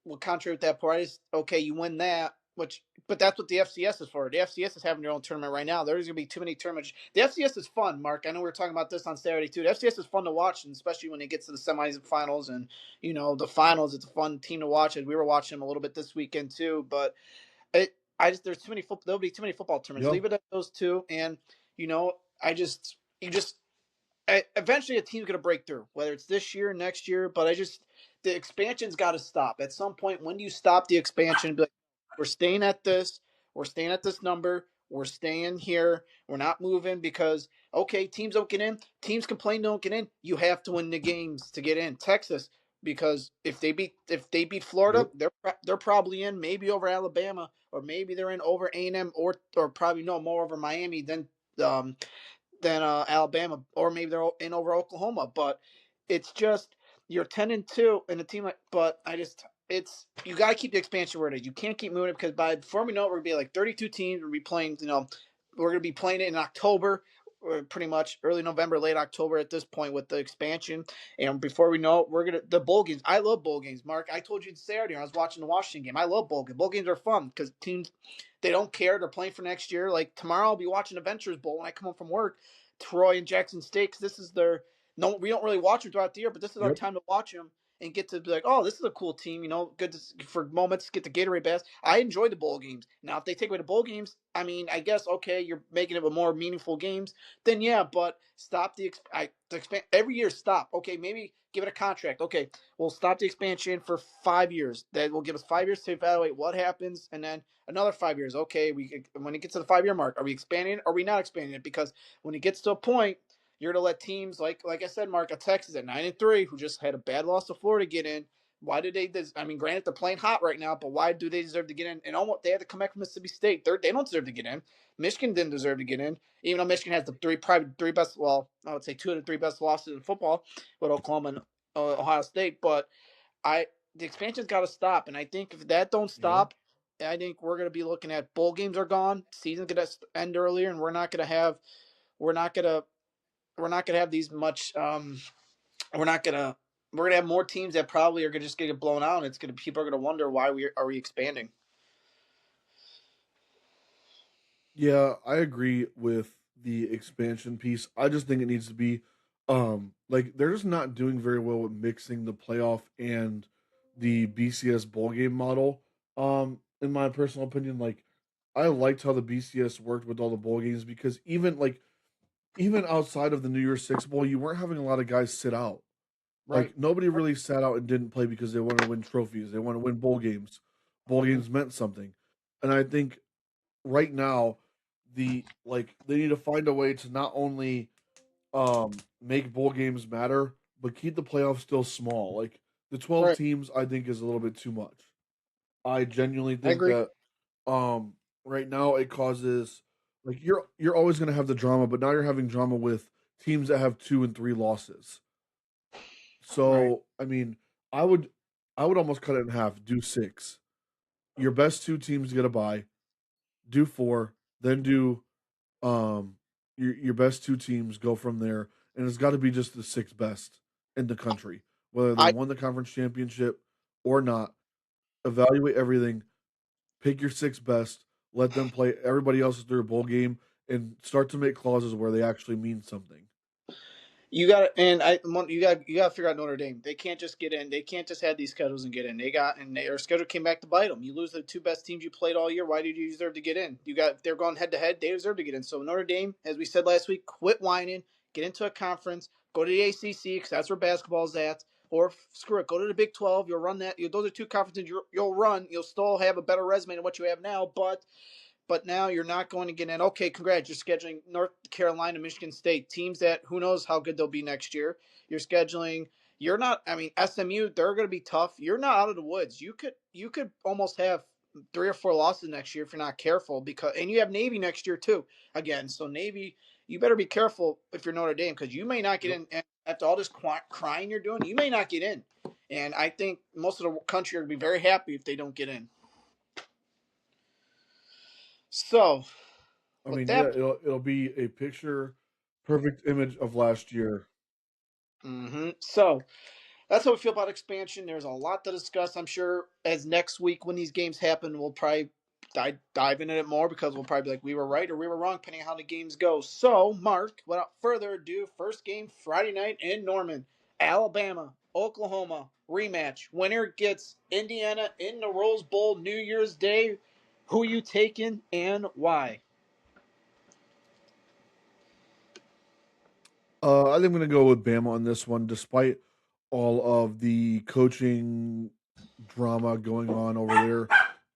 will contrary with that part. Okay, you win that, but that's what the FCS is for. The FCS is having their own tournament right now. There's gonna be too many tournaments. The FCS is fun, Mark. I know we were talking about this on Saturday too. The FCS is fun to watch, and especially when it gets to the semis and finals, and the finals. It's a fun team to watch, and we were watching them a little bit this weekend too. But there's too many football. There'll be too many football tournaments. Yeah. Leave it at those two, and you know, you just eventually a team's going to break through, whether it's this year, next year. But the expansion's got to stop at some point. When do you stop the expansion? Be like, we're staying at this. We're staying at this number. We're staying here. We're not moving because okay, teams don't get in. Teams complain don't get in. You have to win the games to get in. Texas, because if they beat Florida, Yep. they're probably in. Maybe over Alabama, or maybe they're in over A&M, or probably no more over Miami um, than Alabama, or maybe they're in over Oklahoma. But it's just you're 10-2 in a team like. But it's you got to keep the expansion where it is. You can't keep moving it because before we know it, we're gonna be like 32 teams. We're gonna be playing. We're gonna be playing it in October, or pretty much early November, late October at this point with the expansion. And before we know it, we're gonna the bowl games. I love bowl games, Mark. I told you Saturday when I was watching the Washington game. I love bowl games. Bowl games are fun because teams they don't care. They're playing for next year. Like tomorrow, I'll be watching Adventures Bowl when I come home from work. Troy and Jackson State. Cause this is their no. We don't really watch them throughout the year, but this is our Yep. time to watch them and get to be like, oh, this is a cool team, good for moments, get the Gatorade bass. I enjoy the bowl games. Now, if they take away the bowl games, I mean, I guess, okay, you're making it a more meaningful games, then yeah, but stop the expand every year, stop. Okay, maybe give it a contract. Okay, we'll stop the expansion for 5 years. That will give us 5 years to evaluate what happens, and then another 5 years. Okay, when it gets to the 5 year mark, are we expanding it? Or are we not expanding it? Because when it gets to a point you're going to let teams like I said, Mark, Texas at 9-3, who just had a bad loss to Florida, get in. Why did they? I mean, granted, they're playing hot right now, but why do they deserve to get in? And almost they had to come back from Mississippi State. They don't deserve to get in. Michigan didn't deserve to get in, even though Michigan has the three best. Well, I would say two of the three best losses in football with Oklahoma and Ohio State. But the expansion's got to stop, and I think if that don't Yeah. stop, I think we're going to be looking at bowl games are gone, season's going to end earlier, and we're not going to have we're not gonna have these much. We're not gonna we're gonna have more teams that probably are gonna just get blown out. And it's gonna people are gonna wonder why we expanding. Yeah, I agree with the expansion piece. I just think it needs to be like they're just not doing very well with mixing the playoff and the BCS bowl game model. In my personal opinion, like I liked how the BCS worked with all the bowl games because even outside of the New Year's Six Bowl, you weren't having a lot of guys sit out. Right. Like nobody really sat out and didn't play because they want to win trophies. They want to win bowl games. Bowl Mm-hmm. games meant something. And I think right now they need to find a way to not only make bowl games matter, but keep the playoffs still small. Like the 12 Right. teams I think is a little bit too much. I genuinely I think agree. that right now it causes like you're always going to have the drama, but now you're having drama with teams that have 2 and 3 losses. Right. So, I mean, I would I would almost cut it in half, do 6. Your best 2 teams get a bye, do 4, then do um your best 2 teams go from there, and it's got to be just the 6 best in the country, whether they I won the conference championship or not. Evaluate everything, pick your 6 best, let them play everybody else through a bowl game, and start to make clauses where they actually mean something. You got and I you got to figure out Notre Dame. They can't just get in. They can't just have these schedules and get in. Their schedule came back to bite them. You lose the two best teams you played all year. Why did you deserve to get in? If they're going head to head, they deserve to get in. So Notre Dame, as we said last week, quit whining. Get into a conference. Go to the ACC because that's where basketball's at. Or screw it, go to the Big 12. You'll run that. Those are two conferences you'll run. You'll still have a better resume than what you have now, but now you're not going to get in. Okay, congrats. You're scheduling North Carolina, Michigan State, teams that who knows how good they'll be next year. You're scheduling. You're not. I mean, SMU. They're going to be tough. You're not out of the woods. You could almost have 3 or 4 losses next year if you're not careful. And you have Navy next year too. Again, so Navy, you better be careful if you're Notre Dame because you may not get Yep. in after all this crying you're doing. You may not get in, and I think most of the country are going to be very happy if they don't get in. So I with mean, yeah, that. it'll be a picture perfect image of last year. So that's how we feel about expansion. There's a lot to discuss. I'm sure as next week when these games happen, we'll probably dive into it more because we'll probably be like we were right or we were wrong, depending on how the games go. So, Mark, without further ado, first game Friday night in Norman, Alabama, Oklahoma rematch. Winner gets Indiana in the Rose Bowl New Year's Day. Who you taking and why? I think I'm gonna go with Bama on this one, despite all of the coaching drama going on over there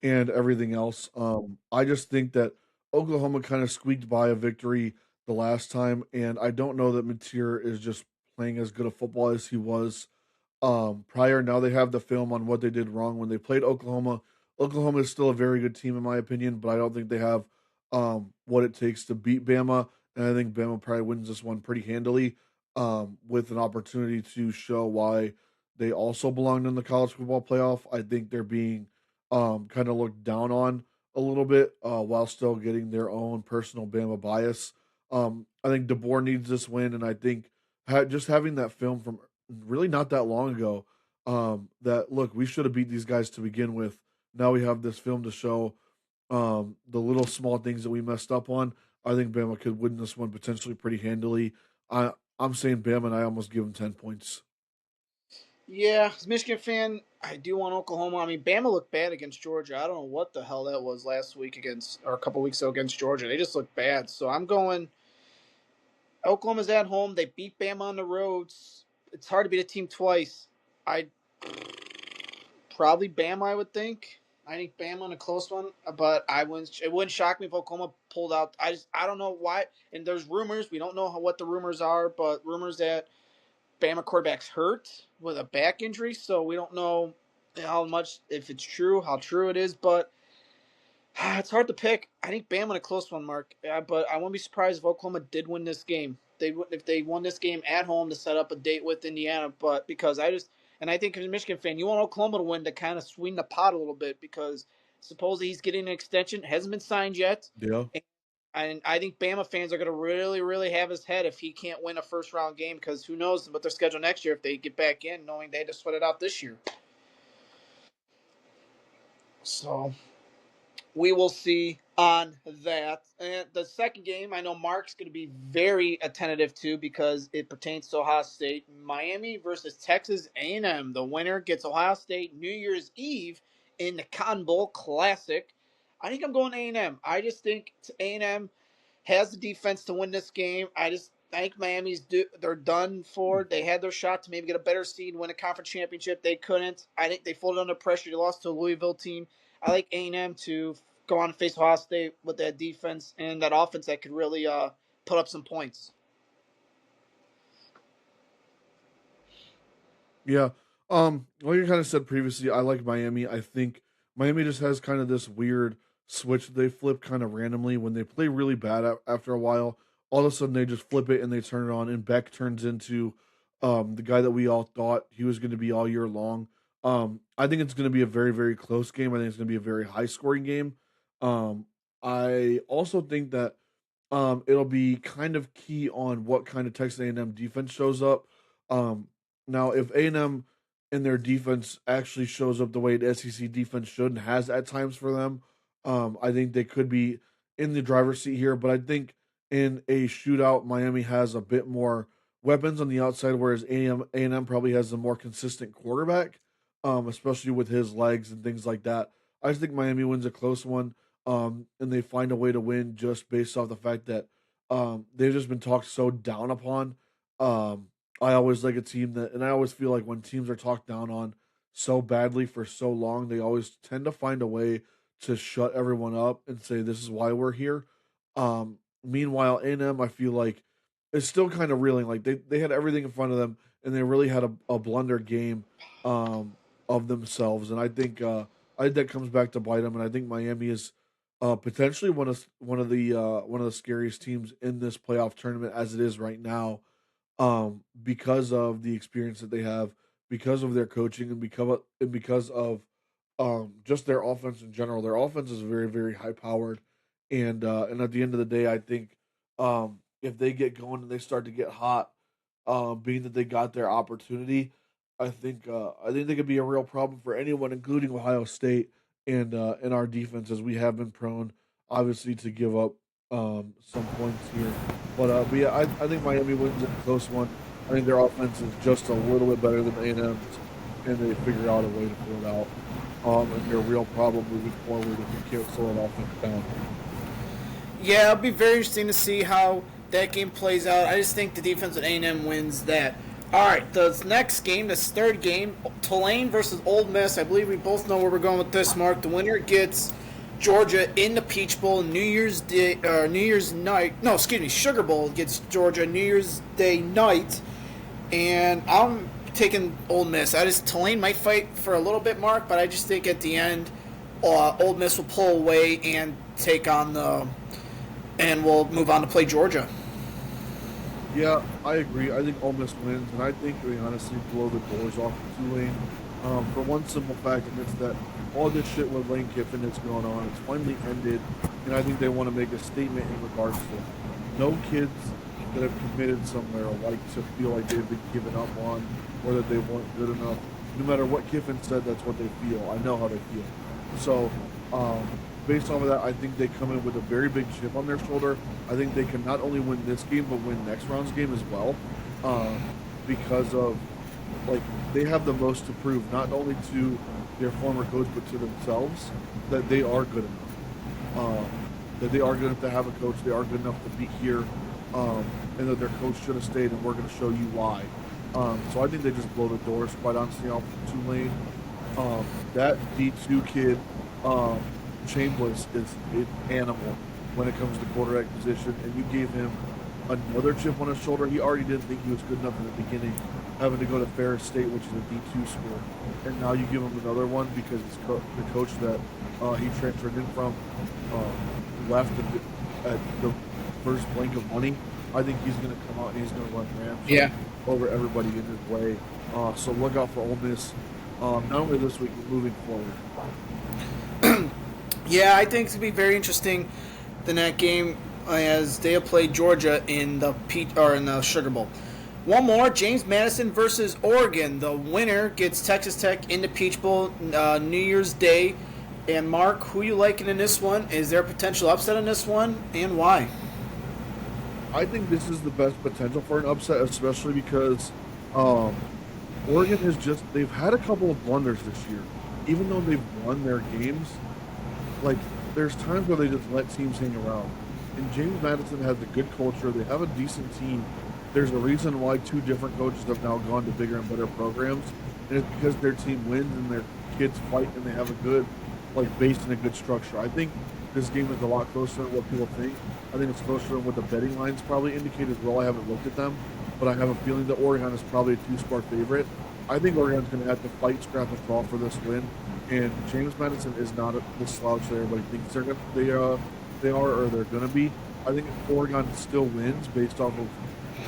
and everything else. I just think that Oklahoma kind of squeaked by a victory the last time, and I don't know that Mateer is just playing as good a football as he was prior. Now they have the film on what they did wrong when they played Oklahoma. Oklahoma is still a very good team in my opinion, but I don't think they have what it takes to beat Bama. And I think Bama probably wins this one pretty handily with an opportunity to show why they also belonged in the college football playoff. I think they're being kind of looked down on a little bit while still getting their own personal Bama bias. I think DeBoer needs this win, and I think just having that film from really not that long ago, that look, we should have beat these guys to begin with. Now we have this film to show the little small things that we messed up on. I think Bama could win this one potentially pretty handily. I'm saying Bama, and I almost give them 10 points. Yeah, as a Michigan fan, I do want Oklahoma. I mean, Bama looked bad against Georgia. I don't know what the hell that was last week against, or a couple weeks ago against Georgia. They just looked bad. So I'm going Oklahoma's at home. They beat Bama on the roads. It's hard to beat a team twice. I probably Bama, I would think. I think Bama in a close one, but I wouldn't. It wouldn't shock me if Oklahoma pulled out. I don't know why. And there's rumors. We don't know what the rumors are, but rumors that Bama quarterback's hurt with a back injury, so we don't know how much, if it's true, how true it is. But it's hard to pick. I think Bama in a close one, Mark. But I wouldn't be surprised if Oklahoma did win this game. If they won this game at home to set up a date with Indiana. But because I think as a Michigan fan, you want Oklahoma to win to kind of sweeten the pot a little bit because supposedly he's getting an extension, hasn't been signed yet, Yeah. and I think Bama fans are going to really, really have his head if he can't win a first round game because who knows what their schedule next year if they get back in, knowing they had to sweat it out this year. So we will see on that. And the second game, I know Mark's going to be very attentive to because it pertains to Ohio State. Miami versus Texas A&M. The winner gets Ohio State New Year's Eve in the Cotton Bowl Classic. I think I'm going A&M. I just think A&M has the defense to win this game. I think they're done for. They had their shot to maybe get a better seed, win a conference championship. They couldn't. I think they folded under pressure. They lost to a Louisville team. I like A&M to go on and face Ohio State with that defense and that offense that could really put up some points. Yeah. Like you kind of said previously, I like Miami. I think Miami just has kind of this weird switch that they flip kind of randomly when they play really bad after a while. All of a sudden, they just flip it and they turn it on, and Beck turns into the guy that we all thought he was going to be all year long. I think it's going to be a very, very close game. I think it's going to be a very high scoring game. Um, I also think that it'll be kind of key on what kind of Texas A&M defense shows up. Um, Now, if A&M and their defense actually shows up the way the SEC defense should and has at times for them, I think they could be in the driver's seat here. But I think in a shootout, Miami has a bit more weapons on the outside, whereas A&M probably has a more consistent quarterback, especially with his legs and things like that. I just think Miami wins a close one, and they find a way to win just based off the fact that they've just been talked so down upon. Um, I always like a team that, and I always feel like when teams are talked down on so badly for so long, they always tend to find a way to shut everyone up and say, "This is why we're here." Meanwhile, A&M, I feel like is still kind of reeling. Like they had everything in front of them, and they really had a blunder game of themselves. And I think that comes back to bite them. And I think Miami is potentially one of the scariest teams in this playoff tournament as it is right now, because of the experience that they have, because of their coaching, and because of just their offense in general. Their offense is very, very high powered, and at the end of the day, I think if they get going and they start to get hot, being that they got their opportunity, I think they could be a real problem for anyone, including Ohio State and our defense, as we have been prone, obviously, to give up some points here. But yeah, I think Miami wins in a close one. I think their offense is just a little bit better than A&M's, and they figure out a way to pull it out. And they're a real problem moving forward if you can't slow an offense down. Yeah, it'll be very interesting to see how that game plays out. I just think the defense at A&M wins that. All right, the next game, this third game, Tulane versus Ole Miss. I believe we both know where we're going with this, Mark. The winner gets Georgia in the Peach Bowl New Year's Day, New Year's night. No, excuse me, Sugar Bowl gets Georgia New Year's Day night, and I'm taking Ole Miss. Tulane might fight for a little bit, Mark, but I just think at the end, Ole Miss will pull away and take on and we'll move on to play Georgia. Yeah, I agree. I think Ole Miss wins, and I think they honestly blow the doors off of Tulane. For one simple fact, and it's that all this shit with Lane Kiffin that's going on, it's finally ended, and I think they want to make a statement in regards to that. No kids that have committed somewhere like to feel like they've been given up on or that they weren't good enough. No matter what Kiffin said, that's what they feel. I know how they feel. So, based off of that, I think they come in with a very big chip on their shoulder. I think they can not only win this game, but win next round's game as well, um, because of like they have the most to prove, not only to their former coach, but to themselves that they are good enough. That they are good enough to have a coach. They are good enough to be here, and that their coach should have stayed. And we're going to show you why. So I think they just blow the doors, quite honestly, off of Tulane. That D2 kid, um, Chambliss, is an animal when it comes to quarterback position, and you gave him another chip on his shoulder. He already didn't think he was good enough in the beginning, having to go to Ferris State, which is a D2 school, and now you give him another one because the coach that he transferred in from left at the first blink of money. I think he's going to come out and he's going to run Yeah. Rams over everybody in his way. So look out for Ole Miss, not only this week, but moving forward. Yeah, I think it's going to be very interesting the next game as they play Georgia in the Sugar Bowl. One more, James Madison versus Oregon. The winner gets Texas Tech in the Peach Bowl New Year's Day. And Mark, who you liking in this one? Is there a potential upset in this one, and why? I think this is the best potential for an upset, especially because um, Oregon they've had a couple of blunders this year. Even though they've won their games, like there's times where they just let teams hang around. And James Madison has a good culture. They have a decent team. There's a reason why two different coaches have now gone to bigger and better programs, and it's because their team wins and their kids fight and they have a good base and a good structure. I think this game is a lot closer than what people think. I think it's closer than what the betting lines probably indicate as well. I haven't looked at them, but I have a feeling that Oregon is probably a two-score favorite. I think Oregon's going to have to fight, scrap, and claw for this win. And James Madison is not the slouch that everybody thinks they are or they're going to be. I think Oregon still wins based off of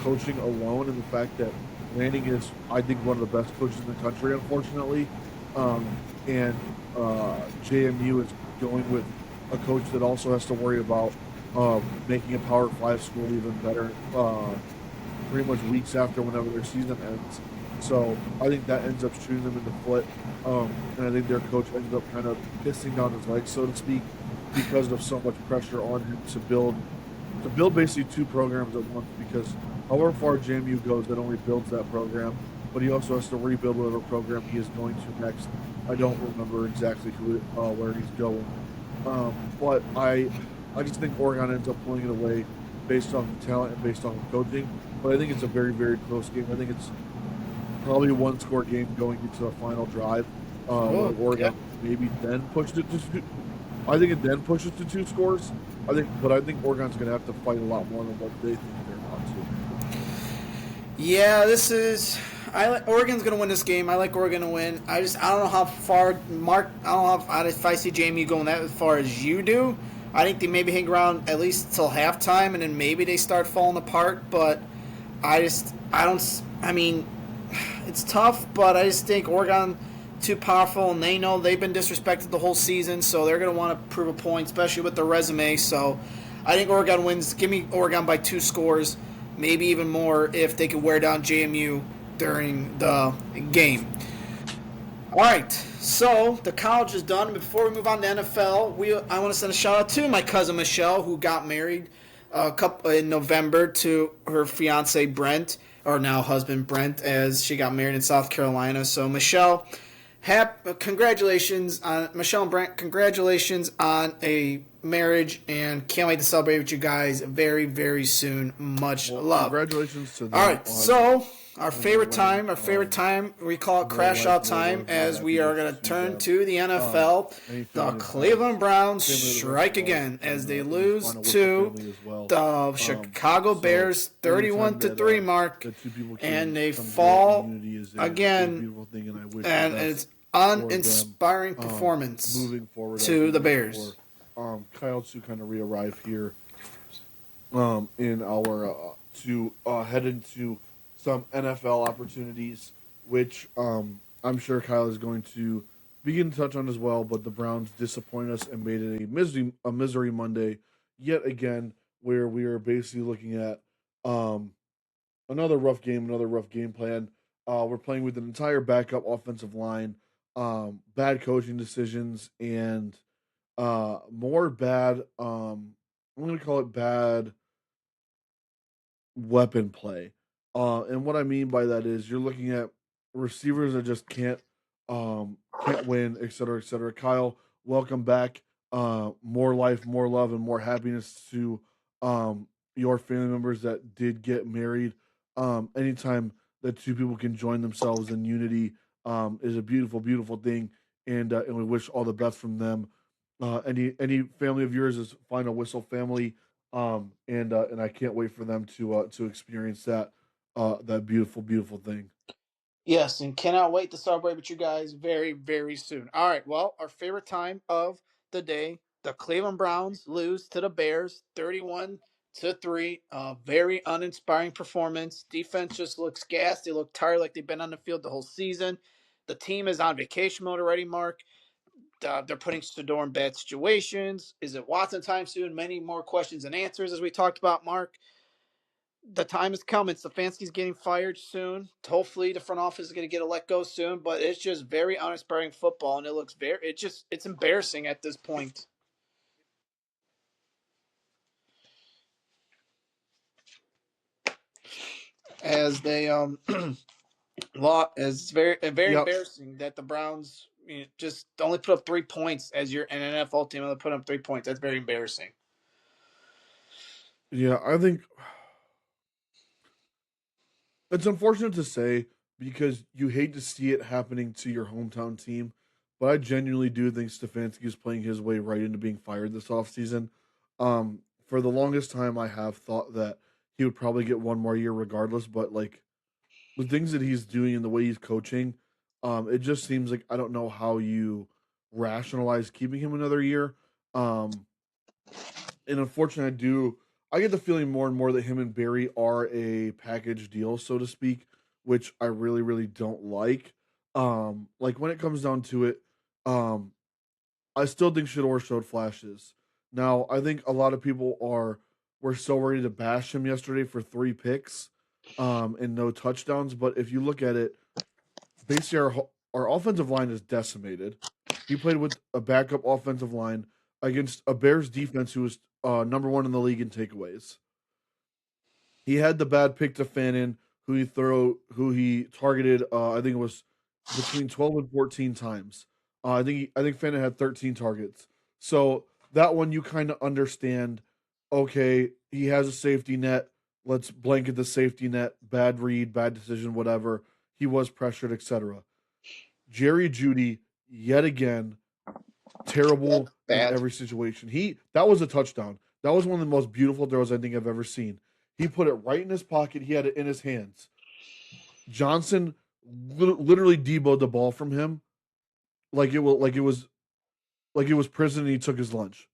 coaching alone and the fact that Lanning is, I think, one of the best coaches in the country, unfortunately. And JMU is going with a coach that also has to worry about making a Power 5 school even better pretty much weeks after whenever their season ends. So I think that ends up shooting them in the foot. And I think their coach ends up kind of pissing down his legs, so to speak, because of so much pressure on him to build basically two programs at once because however far JMU goes, that only builds that program, but he also has to rebuild whatever program he is going to next. I don't remember exactly where he's going, but I just think Oregon ends up pulling it away based on the talent and based on the coaching. But I think it's a very, very close game. I think it's probably a one-score game going into the final drive. Oregon maybe then pushed it to two. I think it then pushes to two scores. I think Oregon's going to have to fight a lot more than what they think they're about to. Yeah, this is. Oregon's gonna win this game. I like Oregon to win. I don't know how far Mark. I don't know if I see JMU going that as far as you do. I think they maybe hang around at least till halftime, and then maybe they start falling apart. But I don't. I mean, it's tough, but I just think Oregon too powerful, and they know they've been disrespected the whole season, so they're gonna want to prove a point, especially with their resume. So I think Oregon wins. Give me Oregon by 2 scores, maybe even more if they can wear down JMU during the game. All right, so the college is done. Before we move on to NFL, I want to send a shout out to my cousin Michelle, who got married in November to her fiance Brent, or now husband Brent, as she got married in South Carolina. So Michelle, congratulations on Michelle and Brent. Congratulations on a marriage, and can't wait to celebrate with you guys very, very soon. Much love. Congratulations to them. All right, so our favorite time, we call it crash out time, as we are going to turn to the NFL. The Cleveland Browns strike again as they lose to the Chicago Bears 31-3, Mark, and they fall again, and it's uninspiring performance to the Bears. Kyle to kind of re-arrive here in our to head into some NFL opportunities, which I'm sure Kyle is going to begin to touch on as well. But the Browns disappointed us and made it a misery Monday yet again, where we are basically looking at um, another rough game plan. We're playing with an entire backup offensive line, bad coaching decisions, and more bad. I'm going to call it bad weapon play. And what I mean by that is you're looking at receivers that just can't win, et cetera, et cetera. Kyle, welcome back. More life, more love, and more happiness to your family members that did get married. Anytime that two people can join themselves in unity is a beautiful, beautiful thing, and we wish all the best from them. Any family of yours is final whistle family, and I can't wait for them to experience that beautiful, beautiful thing. Yes, and cannot wait to celebrate with you guys very, very soon. All right, well, our favorite time of the day, the Cleveland Browns lose to the Bears 31-3. Very uninspiring performance. Defense just looks gassed. They look tired like they've been on the field the whole season. The team is on vacation mode already, Mark. They're putting Sador in bad situations. Is it Watson time soon? Many more questions and answers, as we talked about, Mark. The time is coming. Stefanski's getting fired soon. Hopefully, the front office is going to get a let go soon. But it's just very uninspiring football, and it looks it's embarrassing at this point. As they law is very Yep. embarrassing that the Browns just only put up 3 points as you're an NFL team. Only put up 3 points. That's very embarrassing. Yeah, I think it's unfortunate to say because you hate to see it happening to your hometown team, but I genuinely do think Stefanski is playing his way right into being fired this offseason. For the longest time, I have thought that he would probably get one more year regardless, but like the things that he's doing and the way he's coaching, it just seems like I don't know how you rationalize keeping him another year. Um, and unfortunately, I get the feeling more and more that him and Barry are a package deal, so to speak, which I really, really don't like. Like when it comes down to it, um, I still think Shador showed flashes. Now, I think a lot of people were so ready to bash him yesterday for 3 picks, and no touchdowns. But if you look at it, basically our offensive line is decimated. He played with a backup offensive line against a Bears defense who was number one in the league in takeaways. He had the bad pick to Fannin, who he targeted. I think it was between 12 and 14 times. I think Fannin had 13 targets. So that one you kind of understand. Okay, he has a safety net. Let's blanket the safety net. Bad read, bad decision, whatever. He was pressured, etc. Jerry Judy yet again terrible in Bad. every situation. That was a touchdown. That was one of the most beautiful throws I think I've ever seen. He put it right in his pocket. He had it in his hands. Johnson literally deboed the ball from him like it was prison and he took his lunch.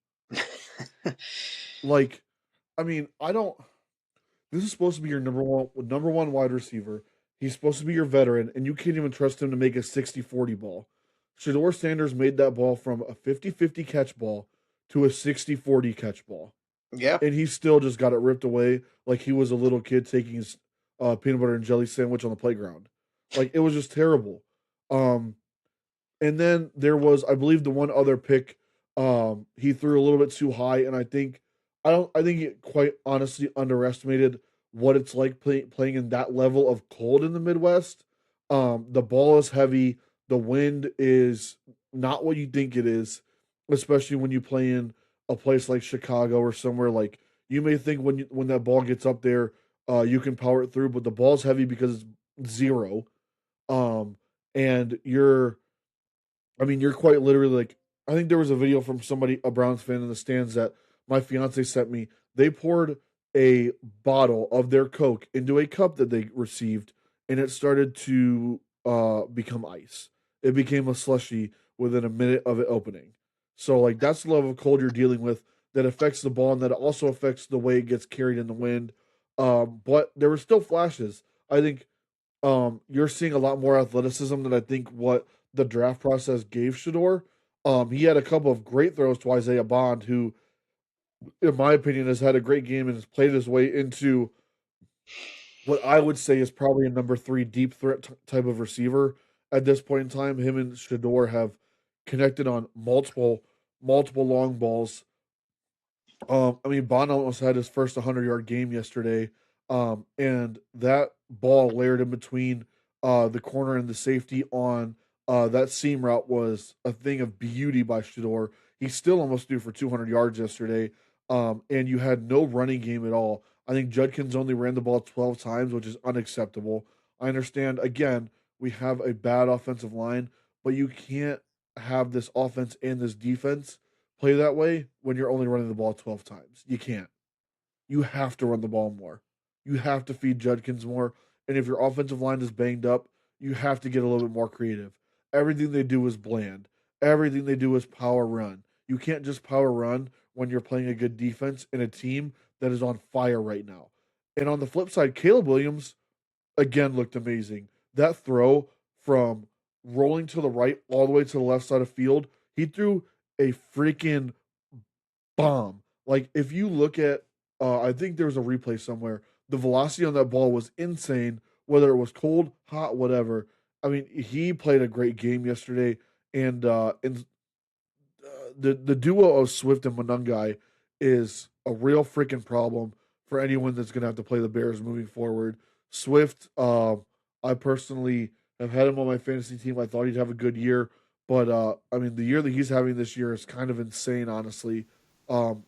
Like, I mean, I don't. This is supposed to be your number one wide receiver. He's supposed to be your veteran, and you can't even trust him to make a 60-40 ball. Shador Sanders made that ball from a 50-50 catch ball to a 60-40 catch ball. Yeah. And he still just got it ripped away like he was a little kid taking his peanut butter and jelly sandwich on the playground. Like it was just terrible. Um, and then there was, I believe, the one other pick he threw a little bit too high, and I think he quite honestly underestimated what it's like playing in that level of cold in the Midwest. The ball is heavy, the wind is not what you think it is, especially when you play in a place like Chicago or somewhere like you may think when that ball gets up there, you can power it through, but the ball's heavy because it's zero. Um, and you're quite literally like, I think there was a video from somebody, a Browns fan in the stands that my fiance sent me. They poured a bottle of their Coke into a cup that they received, and it started to become ice. It became a slushy within a minute of it opening. So, like, that's the level of cold you're dealing with that affects the ball and that also affects the way it gets carried in the wind. But there were still flashes. I think you're seeing a lot more athleticism than I think what the draft process gave Shador. He had a couple of great throws to Isaiah Bond, who, in my opinion, has had a great game and has played his way into what I would say is probably a number three deep threat type of receiver at this point in time. Him and Shador have connected on multiple long balls. I mean, Bond almost had his first 100-yard game yesterday, and that ball layered in between the corner and the safety on that seam route was a thing of beauty by Shador. He still almost threw for 200 yards yesterday, and you had no running game at all. I think Judkins only ran the ball 12 times, which is unacceptable. I understand, again, we have a bad offensive line, but you can't have this offense and this defense play that way when you're only running the ball 12 times. You can't. You have to run the ball more. You have to feed Judkins more. And if your offensive line is banged up, you have to get a little bit more creative. Everything they do is bland. Everything they do is power run. You can't just power run when you're playing a good defense in a team that is on fire right now. And on the flip side, Caleb Williams again looked amazing. That throw from rolling to the right all the way to the left side of field, he threw a freaking bomb. Like if you look at, I think there was a replay somewhere. The velocity on that ball was insane. Whether it was cold, hot, whatever. I mean, he played a great game yesterday, and the duo of Swift and Monungai is a real freaking problem for anyone that's going to have to play the Bears moving forward. Swift, I personally have had him on my fantasy team. I thought he'd have a good year, but I mean, the year that he's having this year is kind of insane, honestly.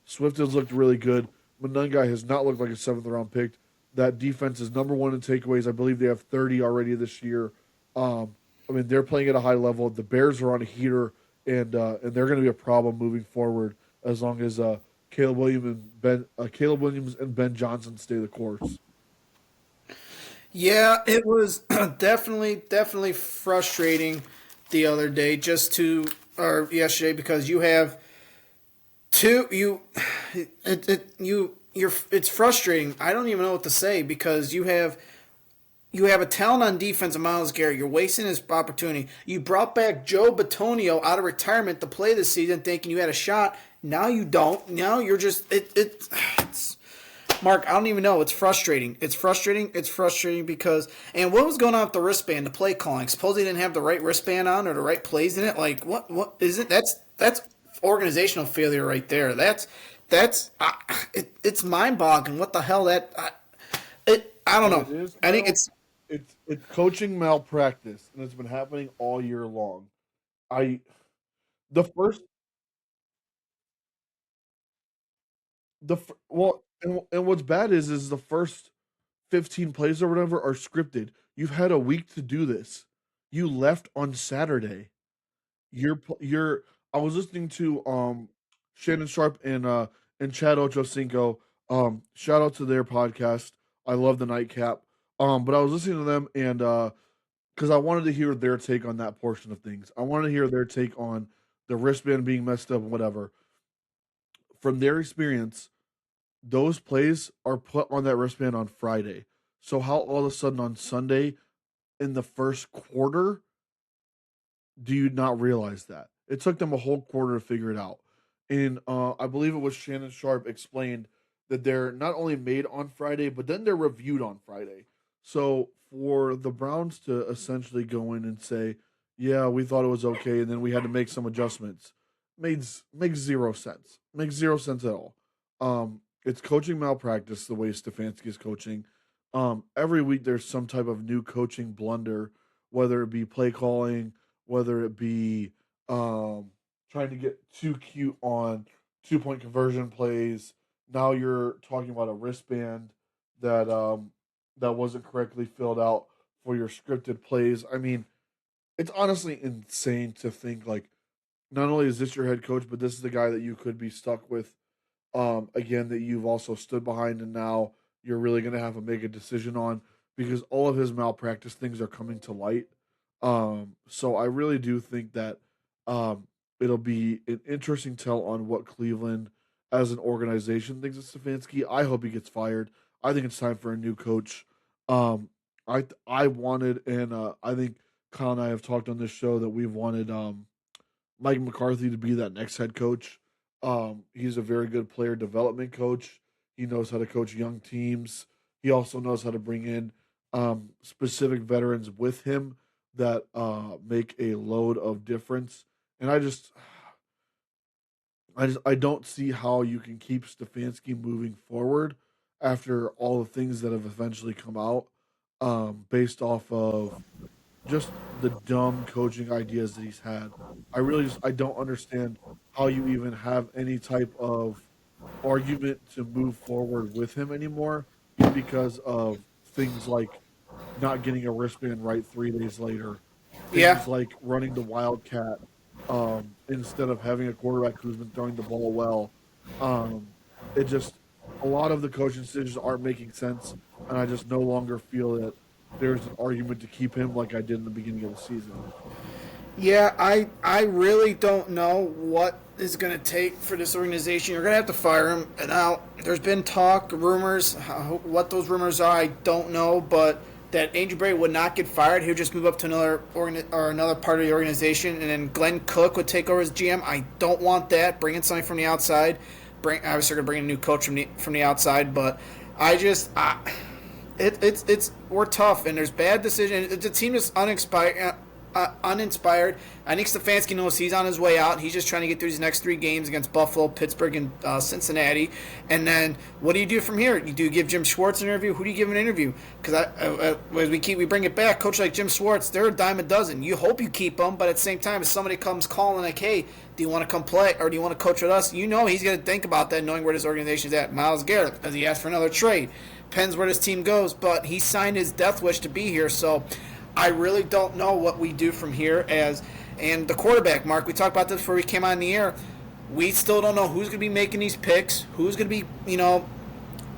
Swift has looked really good. Monungai has not looked like a seventh round pick. That defense is number one in takeaways. I believe they have 30 already this year. I mean, they're playing at a high level. The Bears are on a heater, and they're going to be a problem moving forward as long as Caleb Williams and Ben Johnson stay the course. Yeah, it was definitely frustrating the other day just to or yesterday because you have two you're it's frustrating. I don't even know what to say because you have a talent on defense of Miles Garrett. You're wasting his opportunity. You brought back Joe Batonio out of retirement to play this season, thinking you had a shot. Now you don't. Now you're just it's Mark. I don't even know. It's frustrating. It's frustrating. It's frustrating because and what was going on with the wristband, the play calling? Suppose he didn't have the right wristband on or the right plays in it. Like what is it? That's organizational failure right there. It's mind boggling. What the hell I don't And know. it is, I think Kyle. it's It's coaching malpractice, and it's been happening all year long. I the first well, and what's bad is the first 15 plays or whatever are scripted. You've had a week to do this. You left on Saturday. You're I was listening to Shannon Sharp and Chad Ochocinco. Shout out to their podcast. I love the nightcap. But I was listening to them and because I wanted to hear their take on that portion of things. I wanted to hear their take on the wristband being messed up and whatever. From their experience, those plays are put on that wristband on Friday. So how all of a sudden on Sunday in the first quarter do you not realize that? It took them a whole quarter to figure it out. And I believe it was Shannon Sharp explained that they're not only made on Friday, but then they're reviewed on Friday. So for the Browns to essentially go in and say, "Yeah, we thought it was okay," and then we had to make some adjustments, makes zero sense. Makes zero sense at all. It's coaching malpractice the way Stefanski is coaching. Every week there's some type of new coaching blunder, whether it be play calling, whether it be trying to get too cute on 2 point conversion plays. Now you're talking about a wristband that that wasn't correctly filled out for your scripted plays. I mean, it's honestly insane to think like not only is this your head coach, but this is the guy that you could be stuck with again that you've also stood behind and now you're really going to have to make a decision on because all of his malpractice things are coming to light. So I really do think that um, it'll be an interesting tell on what Cleveland as an organization thinks of Stefanski. I hope he gets fired. I think it's time for a new coach. Um, I wanted, and I think Kyle and I have talked on this show that we've wanted Mike McCarthy to be that next head coach. He's a very good player development coach. He knows how to coach young teams. He also knows how to bring in specific veterans with him that make a load of difference. And I don't see how you can keep Stefanski moving forward after all the things that have eventually come out, based off of just the dumb coaching ideas that he's had. I don't understand how you even have any type of argument to move forward with him anymore because of things like not getting a wristband right 3 days later, Yeah, things like running the wildcat instead of having a quarterback who's been throwing the ball well. It just a lot of the coaching decisions aren't making sense, and I just no longer feel that there's an argument to keep him like I did in the beginning of the season. yeah. I really don't know what is going to take for this organization. You're going to have to fire him. And now there's been talk, rumors. What those rumors are, I don't know. But that Andrew Berry would not get fired. He would just move up to another part of the organization, and then Glenn Cook would take over as GM. I don't want that. Bring in something from the outside. Obviously going to bring in a new coach from the outside, but I just. It's we're tough and there's bad decisions. The team is uninspired. I think Stefanski knows he's on his way out. He's just trying to get through these next 3 games against Buffalo, Pittsburgh, and Cincinnati. And then what do you do from here? You do give Jim Schwartz an interview. Who do you give an interview? Because as we bring it back, coach like Jim Schwartz, they're a dime a dozen. You hope you keep them, but at the same time, if somebody comes calling like, hey, do you want to come play or do you want to coach with us? You know he's going to think about that, knowing where this organization is at. Myles Garrett, as he asked for another trade. Depends where this team goes, but he signed his death wish to be here, so I really don't know what we do from here. And the quarterback, Mark, we talked about this before we came on the air. We still don't know who's going to be making these picks, who's going to be,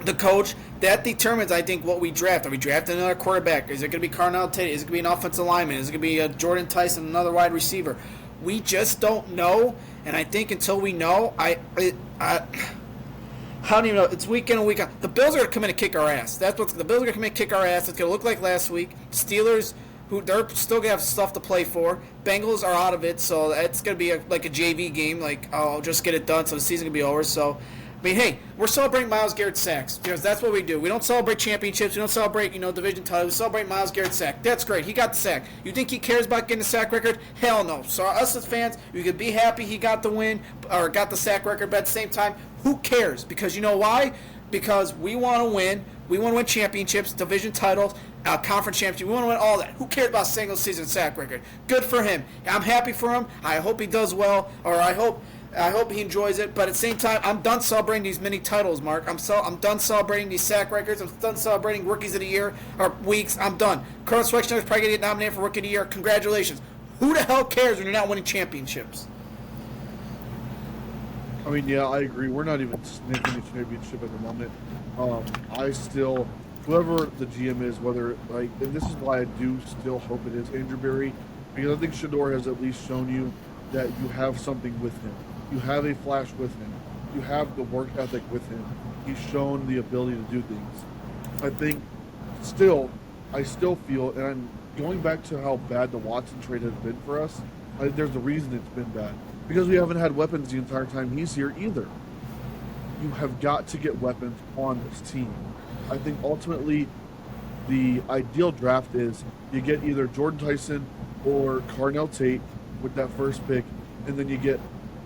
the coach. That determines, I think, what we draft. Are we drafting another quarterback? Is it going to be Carnell Tate? Is it going to be an offensive lineman? Is it going to be Jordan Tyson, another wide receiver? We just don't know, and I think until we know, I don't even know. It's week in and week out. The Bills are going to come in and kick our ass. That's what the Bills are going to come in and kick our ass. It's going to look like last week. Steelers, who they're still going to have stuff to play for. Bengals are out of it, so it's going to be like a JV game. Like, oh, I'll just get it done so the season can be over. So, I mean, hey, we're celebrating Myles Garrett sacks because that's what we do. We don't celebrate championships. We don't celebrate, division titles. We celebrate Myles Garrett sack. That's great. He got the sack. You think he cares about getting the sack record? Hell no. So us as fans, we could be happy he got the win or got the sack record, but at the same time, who cares? Because you know why? Because we want to win. We want to win championships, division titles, conference championships. We want to win all that. Who cares about single season sack record? Good for him. I'm happy for him. I hope he does well, or I hope he enjoys it. But at the same time, I'm done celebrating these mini titles, Mark. I'm done celebrating these sack records. I'm done celebrating rookies of the year or weeks. I'm done. Curtis Swexner is probably going to get nominated for rookie of the year. Congratulations. Who the hell cares when you're not winning championships? I mean, yeah, I agree. We're not even sniffing the championship at the moment. I still, whoever the GM is, whether and this is why I do still hope it is Andrew Berry, because I think Shador has at least shown you that you have something with him. You have a flash with him. You have the work ethic with him. He's shown the ability to do things. I think I still feel, and I'm going back to how bad the Watson trade has been for us. There's a reason it's been bad because we haven't had weapons the entire time he's here either. You have got to get weapons on this team. I think ultimately the ideal draft is you get either Jordan Tyson or Carnell Tate with that first pick, and then you get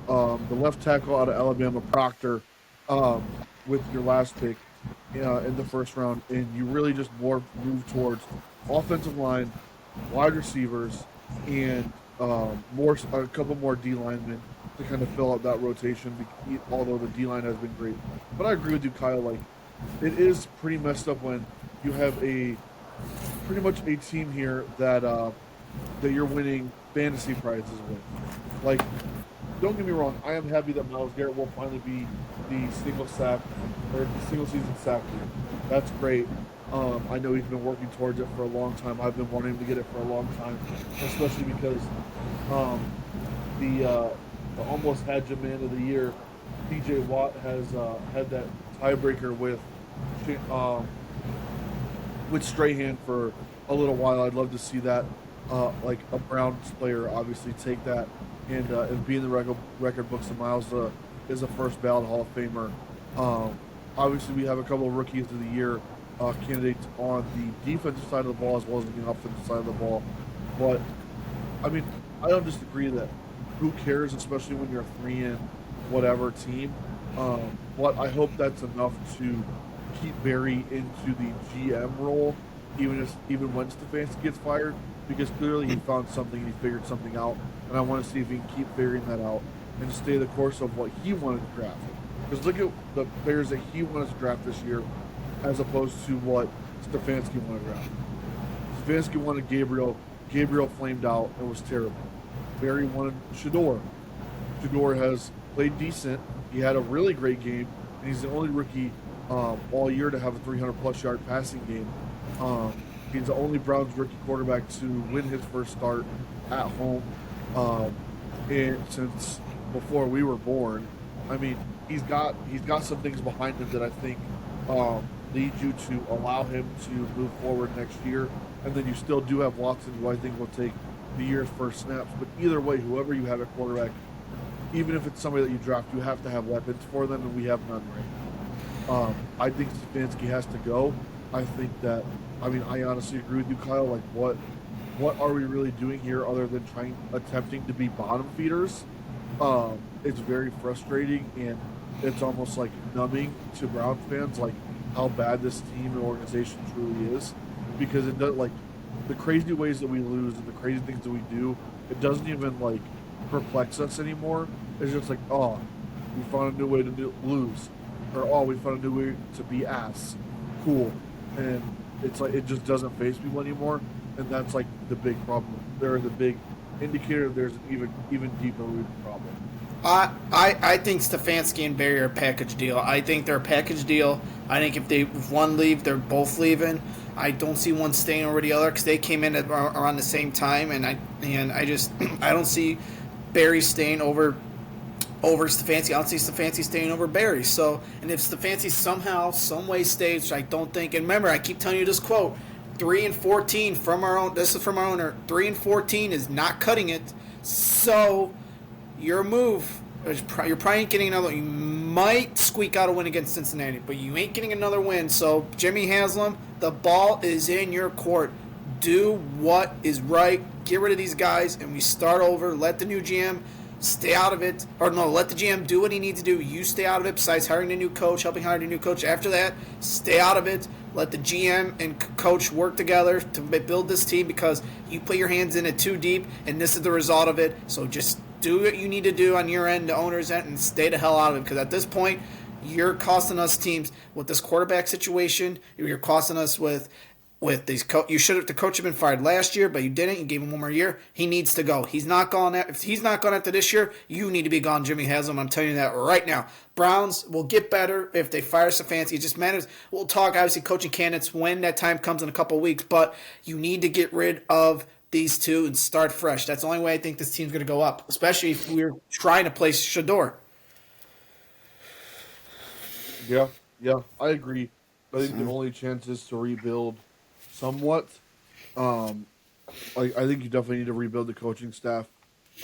the left tackle out of Alabama, Proctor, with your last pick in the first round, and you really just move towards offensive line, wide receivers, and a couple more D linemen to kind of fill out that rotation. Although the D line has been great, but I agree with you, Kyle. Like, it is pretty messed up when you have pretty much a team here that you're winning fantasy prizes with. Like, don't get me wrong, I am happy that Myles Garrett will finally be the single season sack leader. That's great. I know he's been working towards it for a long time. I've been wanting him to get it for a long time, especially because the almost Hadja Man of the Year, PJ Watt, has had that tiebreaker with with Strahan for a little while. I'd love to see that, like a Browns player, obviously take that and be in the record books. And Miles is a first ballot Hall of Famer. Um, Obviously, we have a couple of rookies of the year candidates on the defensive side of the ball as well as the offensive side of the ball. But I mean, I don't disagree that who cares, especially when you're a three in whatever team. But I hope that's enough to keep Barry into the GM role, even when Stefanski gets fired, because clearly he found something and he figured something out, and I want to see if he can keep figuring that out and stay the course of what he wanted to draft. Because look at the players that he wanted to draft this year, as opposed to what Stefanski wanted to draft. Stefanski wanted Gabriel. Gabriel flamed out and was terrible. Barry wanted Shador. Shador has played decent. He had a really great game, and he's the only rookie all year to have a 300-plus yard passing game. He's the only Browns rookie quarterback to win his first start at home, and since before we were born. I mean, he's got some things behind him that I think lead you to allow him to move forward next year. And then you still do have Watson, who I think will take the year's first snaps. But either way, whoever you have at quarterback, even if it's somebody that you draft, you have to have weapons for them, and we have none right now. I think Stefanski has to go. I think that, I mean, I honestly agree with you, Kyle. Like, what are we really doing here other than attempting to be bottom feeders? It's very frustrating, and it's almost like numbing to Browns fans, like how bad this team and organization truly is, because it does, like, the crazy ways that we lose and the crazy things that we do, it doesn't even like perplex us anymore. It's just like, oh, we found a new way to lose, or oh, we found a new way to be ass, cool, and it's like it just doesn't faze people anymore, and that's like the big problem. They're the big indicator there's an even deeper root problem. I think Stefanski and Barry are a package deal. I think they're a package deal. I think if one leave, they're both leaving. I don't see one staying over the other because they came in around the same time, and I just I don't see Barry staying over Stefanski. I don't see Stefanski staying over Barry. So, and if Stefanski somehow, some way stays, which I don't think. And remember, I keep telling you this quote: 3-14 from our own. This is from our owner. 3-14 is not cutting it. So, your move. You're probably ain't getting another. You might squeak out a win against Cincinnati, but you ain't getting another win. So, Jimmy Haslam, the ball is in your court. Do what is right. Get rid of these guys, and we start over. Let the new GM stay out of it. Or no, let the GM do what he needs to do. You stay out of it, besides hiring a new coach, helping hire a new coach. After that, stay out of it. Let the GM and coach work together to build this team, because you put your hands in it too deep, and this is the result of it. So just do what you need to do on your end, the owner's end, and stay the hell out of it, because at this point, you're costing us teams with this quarterback situation. You're costing us with these you should have. The coach had been fired last year, but you didn't. You gave him one more year. He needs to go. He's not gone. If he's not gone after this year, you need to be gone, Jimmy Haslam. I'm telling you that right now. Browns will get better if they fire Stefanski. It just matters. We'll talk obviously coaching candidates when that time comes in a couple of weeks, but you need to get rid of these two and start fresh. That's the only way I think this team's going to go up, especially if we're trying to place Shador. Yeah, I agree. I think the only chance is to rebuild somewhat. I think you definitely need to rebuild the coaching staff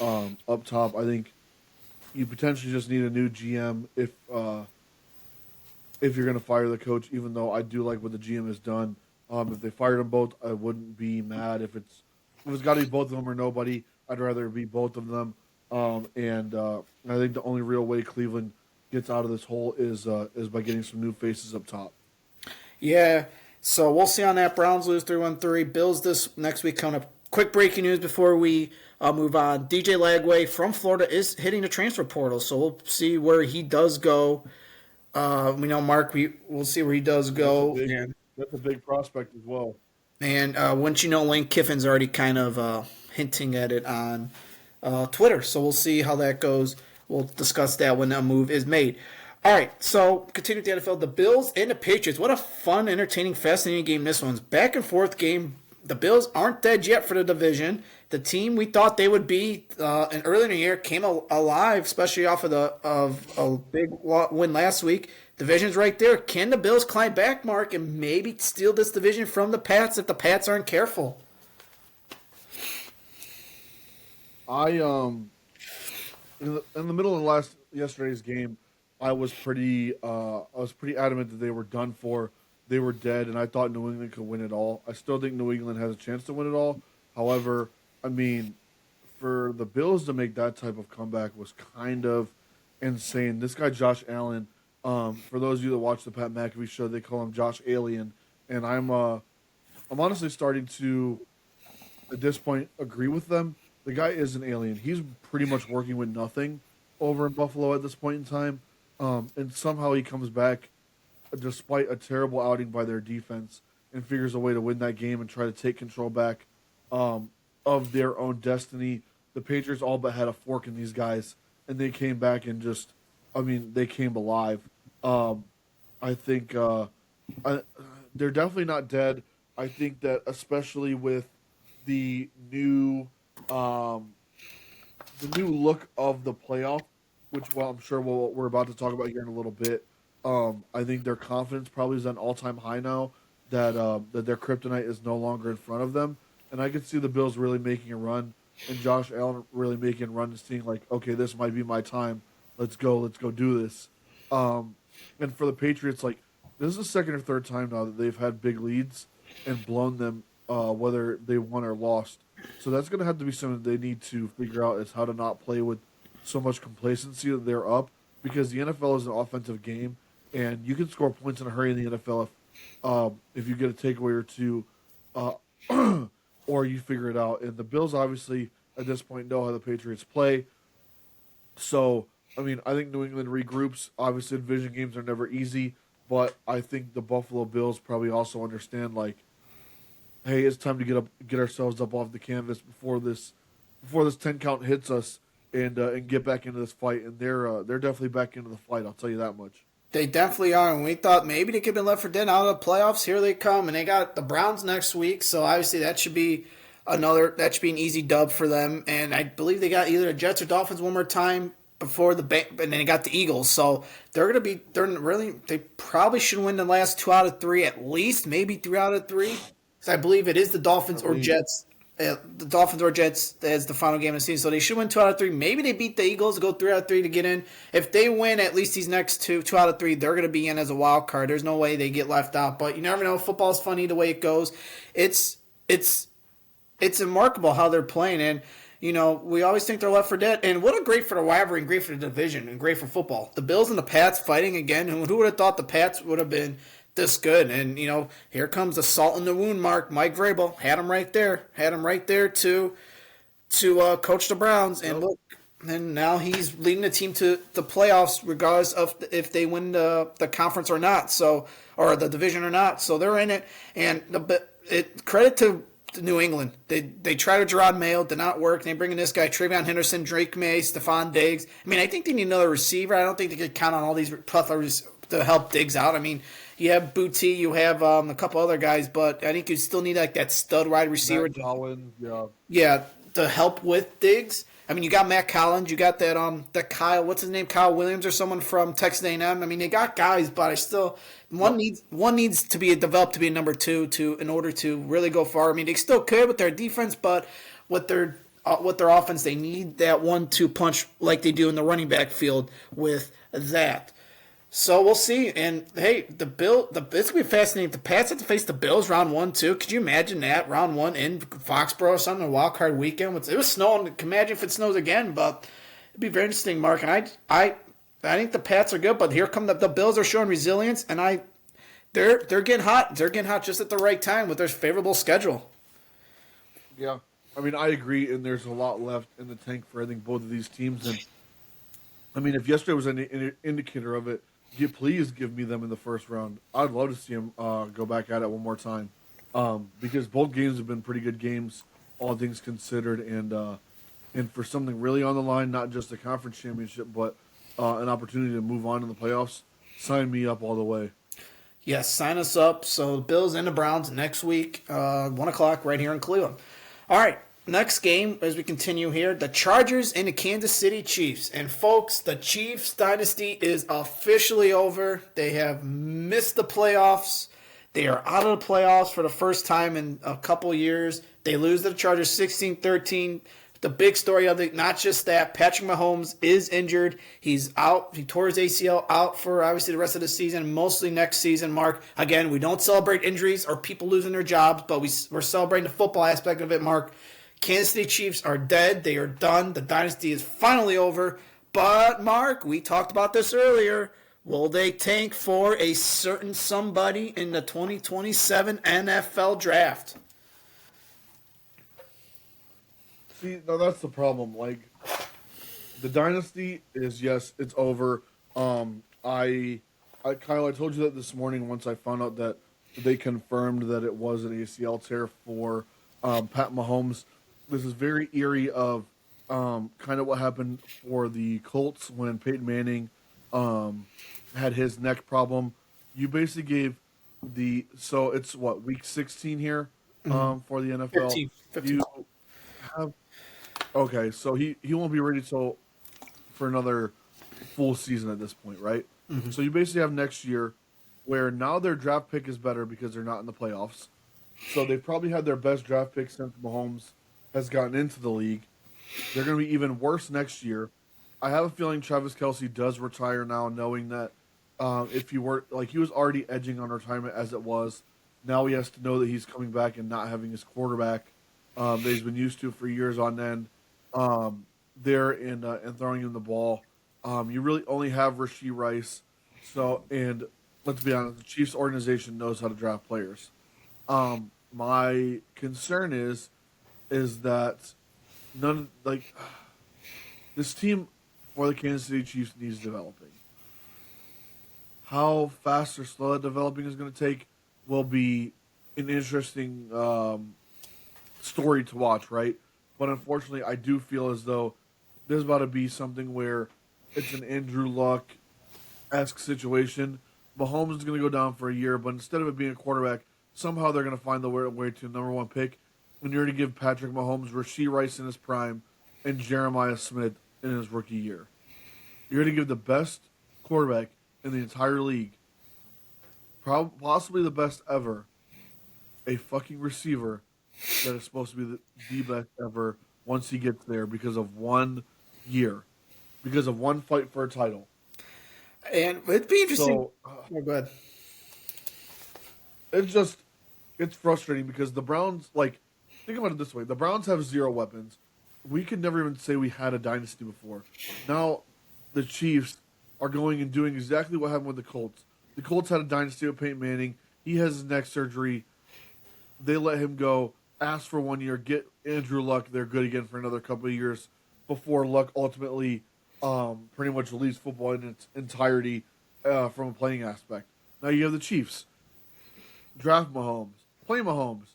up top. I think you potentially just need a new GM if you're going to fire the coach. Even though I do like what the GM has done, if they fired them both, I wouldn't be mad. If it's got to be both of them or nobody, I'd rather be both of them. And I think the only real way Cleveland gets out of this hole is by getting some new faces up top. Yeah. So we'll see on that. Browns lose 3-1-3. Bills this next week coming up. Quick breaking news before we move on. DJ Lagway from Florida is hitting the transfer portal, so we'll see where he does go. We know Mark. We'll see where he does go. That's a big prospect as well. And once you know, Lane Kiffin's already kind of hinting at it on Twitter. So we'll see how that goes. We'll discuss that when that move is made. All right, so continue with the NFL. The Bills and the Patriots. What a fun, entertaining, fascinating game this one's. Back and forth game. the Bills aren't dead yet for the division. The team we thought they would be early in the year came alive, especially off of a big win last week. Division's right there. Can the Bills climb back, Mark, and maybe steal this division from the Pats if the Pats aren't careful? I in the middle of yesterday's game, I was pretty adamant that they were done for. They were dead, and I thought New England could win it all. I still think New England has a chance to win it all. However, I mean, for the Bills to make that type of comeback was kind of insane. This guy Josh Allen, for those of you that watch the Pat McAfee show, they call him Josh Alien, and I'm honestly starting to at this point agree with them. The guy is an alien. He's pretty much working with nothing over in Buffalo at this point in time, and somehow he comes back despite a terrible outing by their defense and figures a way to win that game and try to take control back of their own destiny. The Patriots all but had a fork in these guys, and they came back and just, I mean, they came alive. I think I, they're definitely not dead. I think that especially with the new um, the new look of the playoff, which well, I'm sure we're about to talk about here in a little bit. I think their confidence probably is at an all time high now that their kryptonite is no longer in front of them, and I could see the Bills really making a run and Josh Allen really making a run and seeing like, okay, this might be my time. Let's go do this. Um, and for the Patriots, like this is the second or third time now that they've had big leads and blown them, whether they won or lost. So that's going to have to be something they need to figure out is how to not play with so much complacency that they're up because the NFL is an offensive game and you can score points in a hurry in the NFL if you get a takeaway or two, uh, or you figure it out. And the Bills obviously at this point know how the Patriots play. So I mean, I think New England regroups. Obviously, division games are never easy, but I think the Buffalo Bills probably also understand like, hey, it's time to get ourselves up off the canvas before this 10 count hits us, and get back into this fight. And they're definitely back into the fight. I'll tell you that much. They definitely are, and we thought maybe they could have been left for dead out of the playoffs. Here they come, and they got the Browns next week, so obviously that should be an easy dub for them. And I believe they got either the Jets or Dolphins one more time before and then they got the Eagles. So they probably should win the last 2 out of 3 at least, maybe 3 out of 3. Because I believe it is the Dolphins or Jets. The Dolphins or Jets as the final game of the season. So they should win 2 out of 3. Maybe they beat the Eagles, go 3 out of 3 to get in. If they win at least these next 2 out of 3, they're going to be in as a wild card. There's no way they get left out. But you never know. Football's funny the way it goes. It's it's it's remarkable how they're playing. And we always think they're left for dead. And what a great for the rivalry and great for the division and great for football. The Bills and the Pats fighting again. Who would have thought the Pats would have been this good? And here comes the salt in the wound. Mark Mike Vrabel had him right there. Had him right there to coach the Browns. And Yep. look, and now he's leading the team to the playoffs, regardless of if they win the conference or not. So or the division or not. So they're in it. And credit to New England. They tried to Gerard Mayo, did not work. They bring in this guy, Travion Henderson, Drake May, Stephon Diggs. I mean, I think they need another receiver. I don't think they could count on all these players to help Diggs out. I mean, you have Booty, you have a couple other guys, but I think you still need like that stud wide receiver. Matt Collins, yeah. Yeah, to help with Diggs. I mean, you got Matt Collins, you got that Kyle, what's his name, Kyle Williams or someone from Texas A&M. I mean, they got guys, but I still Yep. one needs to be developed to be a number two to in order to really go far. I mean, they still could with their defense, but with their offense, they need that 1-2 punch like they do in the running back field with that. So we'll see. And hey, it's gonna be fascinating. If the Pats have to face the Bills round 1 too. Could you imagine that round 1 in Foxborough or something? A wild card weekend. It was snowing. Imagine if it snows again. But it'd be very interesting, Mark. And I think the Pats are good, but here come the Bills are showing resilience, and they're getting hot. They're getting hot just at the right time with their favorable schedule. Yeah. I mean, I agree, and there's a lot left in the tank for I think both of these teams. And I mean, if yesterday was an indicator of it, please give me them in the first round. I'd love to see them go back at it one more time, because both games have been pretty good games, all things considered, and for something really on the line, not just a conference championship, but an opportunity to move on in the playoffs. Sign me up all the way. Yes, sign us up. So the Bills and the Browns next week, 1 o'clock, right here in Cleveland. All right, next game as we continue here, the Chargers and the Kansas City Chiefs. And folks, the Chiefs dynasty is officially over. They have missed the playoffs. They are out of the playoffs for the first time in a couple years. They lose to the Chargers 16-13. The big story of it, not just that, Patrick Mahomes is injured. He's out. He tore his ACL out for obviously the rest of the season, mostly next season, Mark. Again, we don't celebrate injuries or people losing their jobs, but we're celebrating the football aspect of it, Mark. Kansas City Chiefs are dead. They are done. The dynasty is finally over. But, Mark, we talked about this earlier. Will they tank for a certain somebody in the 2027 NFL draft? See, now that's the problem. Like, the dynasty is, yes, it's over. Kyle, I told you that this morning once I found out that they confirmed that it was an ACL tear for Pat Mahomes. This is very eerie of kind of what happened for the Colts when Peyton Manning had his neck problem. You basically gave so it's what, week 16 here for the NFL. 15. You have Okay, so he won't be ready till for another full season at this point, right? So you basically have next year, where now their draft pick is better because they're not in the playoffs. So they've probably had their best draft pick since Mahomes has gotten into the league. They're going to be even worse next year. I have a feeling Travis Kelce does retire now, knowing that if he were like he was already edging on retirement as it was. Now he has to know that he's coming back and not having his quarterback that he's been used to for years on end there and throwing him the ball. You really only have Rashee Rice. So, and let's be honest, the Chiefs organization knows how to draft players. My concern is that this team for the Kansas City Chiefs needs developing. How fast or slow that developing is going to take will be an interesting story to watch, right? But unfortunately, I do feel as though there's about to be something where it's an Andrew Luck-esque situation. Mahomes is going to go down for a year, but instead of it being a quarterback, somehow they're going to find the way to the number one pick. And you're going to give Patrick Mahomes Rashee Rice in his prime and Jeremiah Smith in his rookie year. You're going to give the best quarterback in the entire league, possibly the best ever, a fucking receiver that is supposed to be the best ever once he gets there because of 1 year, because of one fight for a title. And it'd be interesting. So Go ahead. it's frustrating because the Browns, like, think about it this way: the Browns have zero weapons. We could never even say we had a dynasty before. Now, the Chiefs are going and doing exactly what happened with the Colts. The Colts had a dynasty with Peyton Manning. He has his neck surgery. They let him go. Ask for 1 year. Get Andrew Luck. They're good again for another couple of years before Luck ultimately pretty much leaves football in its entirety from a playing aspect. Now you have the Chiefs. Draft Mahomes. Play Mahomes.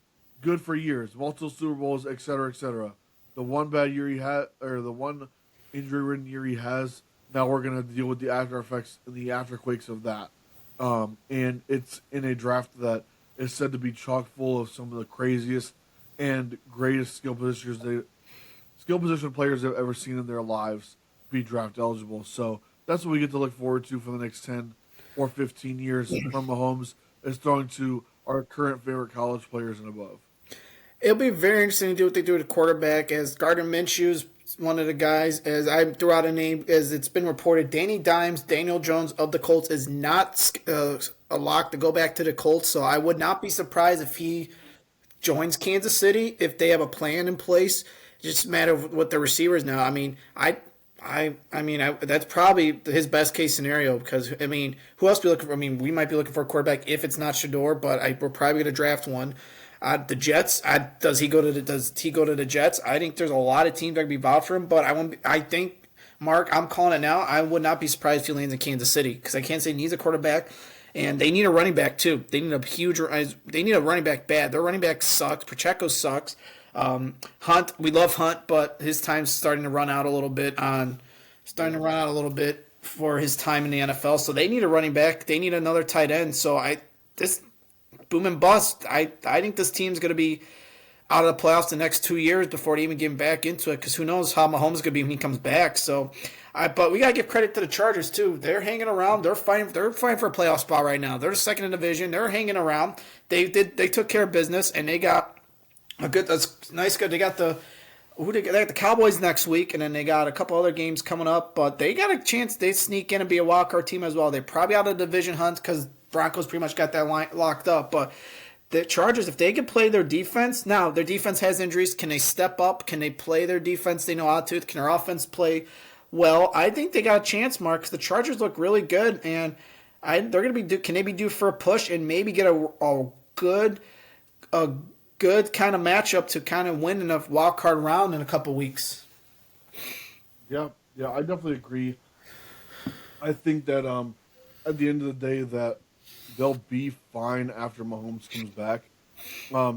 Good for years. Multiple Super Bowls, et cetera, et cetera. The one bad year he had, or the one injury-ridden year he has, now we're going to deal with the after effects and the afterquakes of that. And it's in a draft that is said to be chock full of some of the craziest and greatest skill position players they've ever seen in their lives be draft eligible. So that's what we get to look forward to for the next 10 or 15 years from Mahomes is throwing to our current favorite college players and above. It'll be very interesting to do what they do with the quarterback. As Gardner Minshew's one of the guys, as I threw out a name, as it's been reported, Danny Dimes, Daniel Jones of the Colts is not a lock to go back to the Colts. So I would not be surprised if he joins Kansas City if they have a plan in place. It's just a matter of what the receivers now. I mean, that's probably his best case scenario because I mean, who else be looking for? I mean, we might be looking for a quarterback if it's not Shador, but we're probably going to draft one. The Jets. Does he go to the Jets? I think there's a lot of teams that could be involved for him, but I think Mark, I'm calling it now. I would not be surprised if he lands in Kansas City because I can't say he needs a quarterback. And they need a running back too. They need a running back bad. Their running back sucks. Pacheco sucks. Hunt, we love Hunt, but his time's starting to run out a little bit for his time in the NFL. So they need a running back. They need another tight end. So this boom and bust. I think this team's going to be out of the playoffs the next 2 years before they even get back into it, because who knows how Mahomes is going to be when he comes back. So, but we got to give credit to the Chargers too. They're hanging around. They're fighting. They're fighting for a playoff spot right now. They're the second in the division. They're hanging around. They took care of business, and they got a good. That's nice. Good. They got the. They got the Cowboys next week, and then they got a couple other games coming up. But they got a chance. They sneak in and be a wild card team as well. They're probably out of the division hunt because Broncos pretty much got that line locked up. But the Chargers, if they can play their defense, now their defense has injuries. Can they step up? Can they play their defense they know how to? Can their offense play well? I think they got a chance, Mark, because the Chargers look really good, and they're going to be. Can they be due for a push and maybe get a good kind of matchup to kind of win in a wild card round in a couple weeks? Yeah, I definitely agree. I think that at the end of the day that they'll be fine after Mahomes comes back.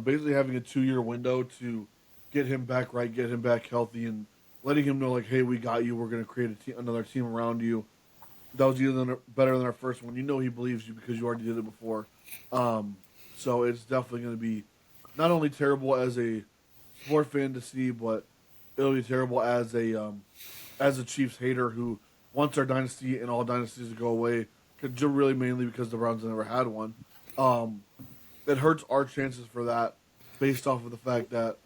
Basically having a 2-year window to get him back right, get him back healthy, and letting him know, like, hey, we got you. We're going to create another team around you. That was even better than our first one. You know he believes you because you already did it before. So it's definitely going to be not only terrible as a sport fan to see, but it'll be terrible as a Chiefs hater who wants our dynasty and all dynasties to go away. Really mainly because the Browns never had one. It hurts our chances for that based off of the fact that,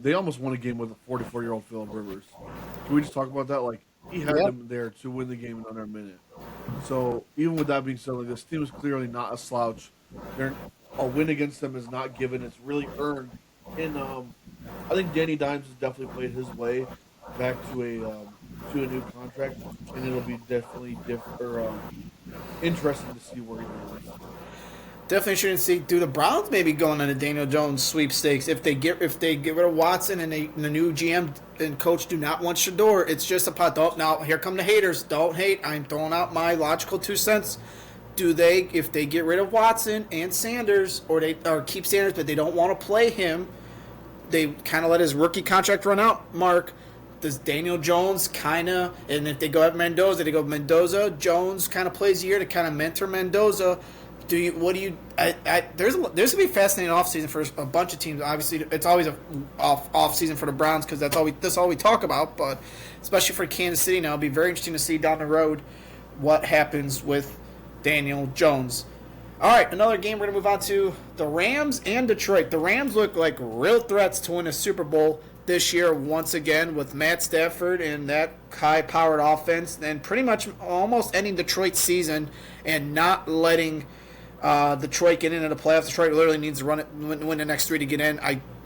they almost won a game with a 44-year-old Phillip Rivers. Can we just talk about that? Like, he had them there to win the game in under a minute. So even with that being said, like, this team is clearly not a slouch. A win against them is not given. It's really earned. And I think Danny Dimes has definitely played his way back to a new contract, and it'll be definitely interesting to see where he goes. Definitely shouldn't see. Do the Browns maybe going on a Daniel Jones sweepstakes if they get rid of Watson and the new GM and coach do not want Shador? It's just a pot. Now here come the haters. Don't hate. I'm throwing out my logical 2 cents. Do they, if they get rid of Watson and Sanders, or keep Sanders but they don't want to play him, they kind of let his rookie contract run out, Mark? Does Daniel Jones kind of, and if they go at Mendoza, they go Mendoza, Jones kind of plays a year to kind of mentor Mendoza. There's going to be a fascinating offseason for a bunch of teams. Obviously, it's always a off season for the Browns because that's all we talk about, but especially for Kansas City now, it'll be very interesting to see down the road what happens with Daniel Jones. All right, another game we're going to move on to, the Rams and Detroit. The Rams look like real threats to win a Super Bowl this year once again with Matt Stafford and that high-powered offense, and pretty much almost ending Detroit's season and not letting Detroit get into the playoffs. Detroit literally needs to win the next 3 to get in.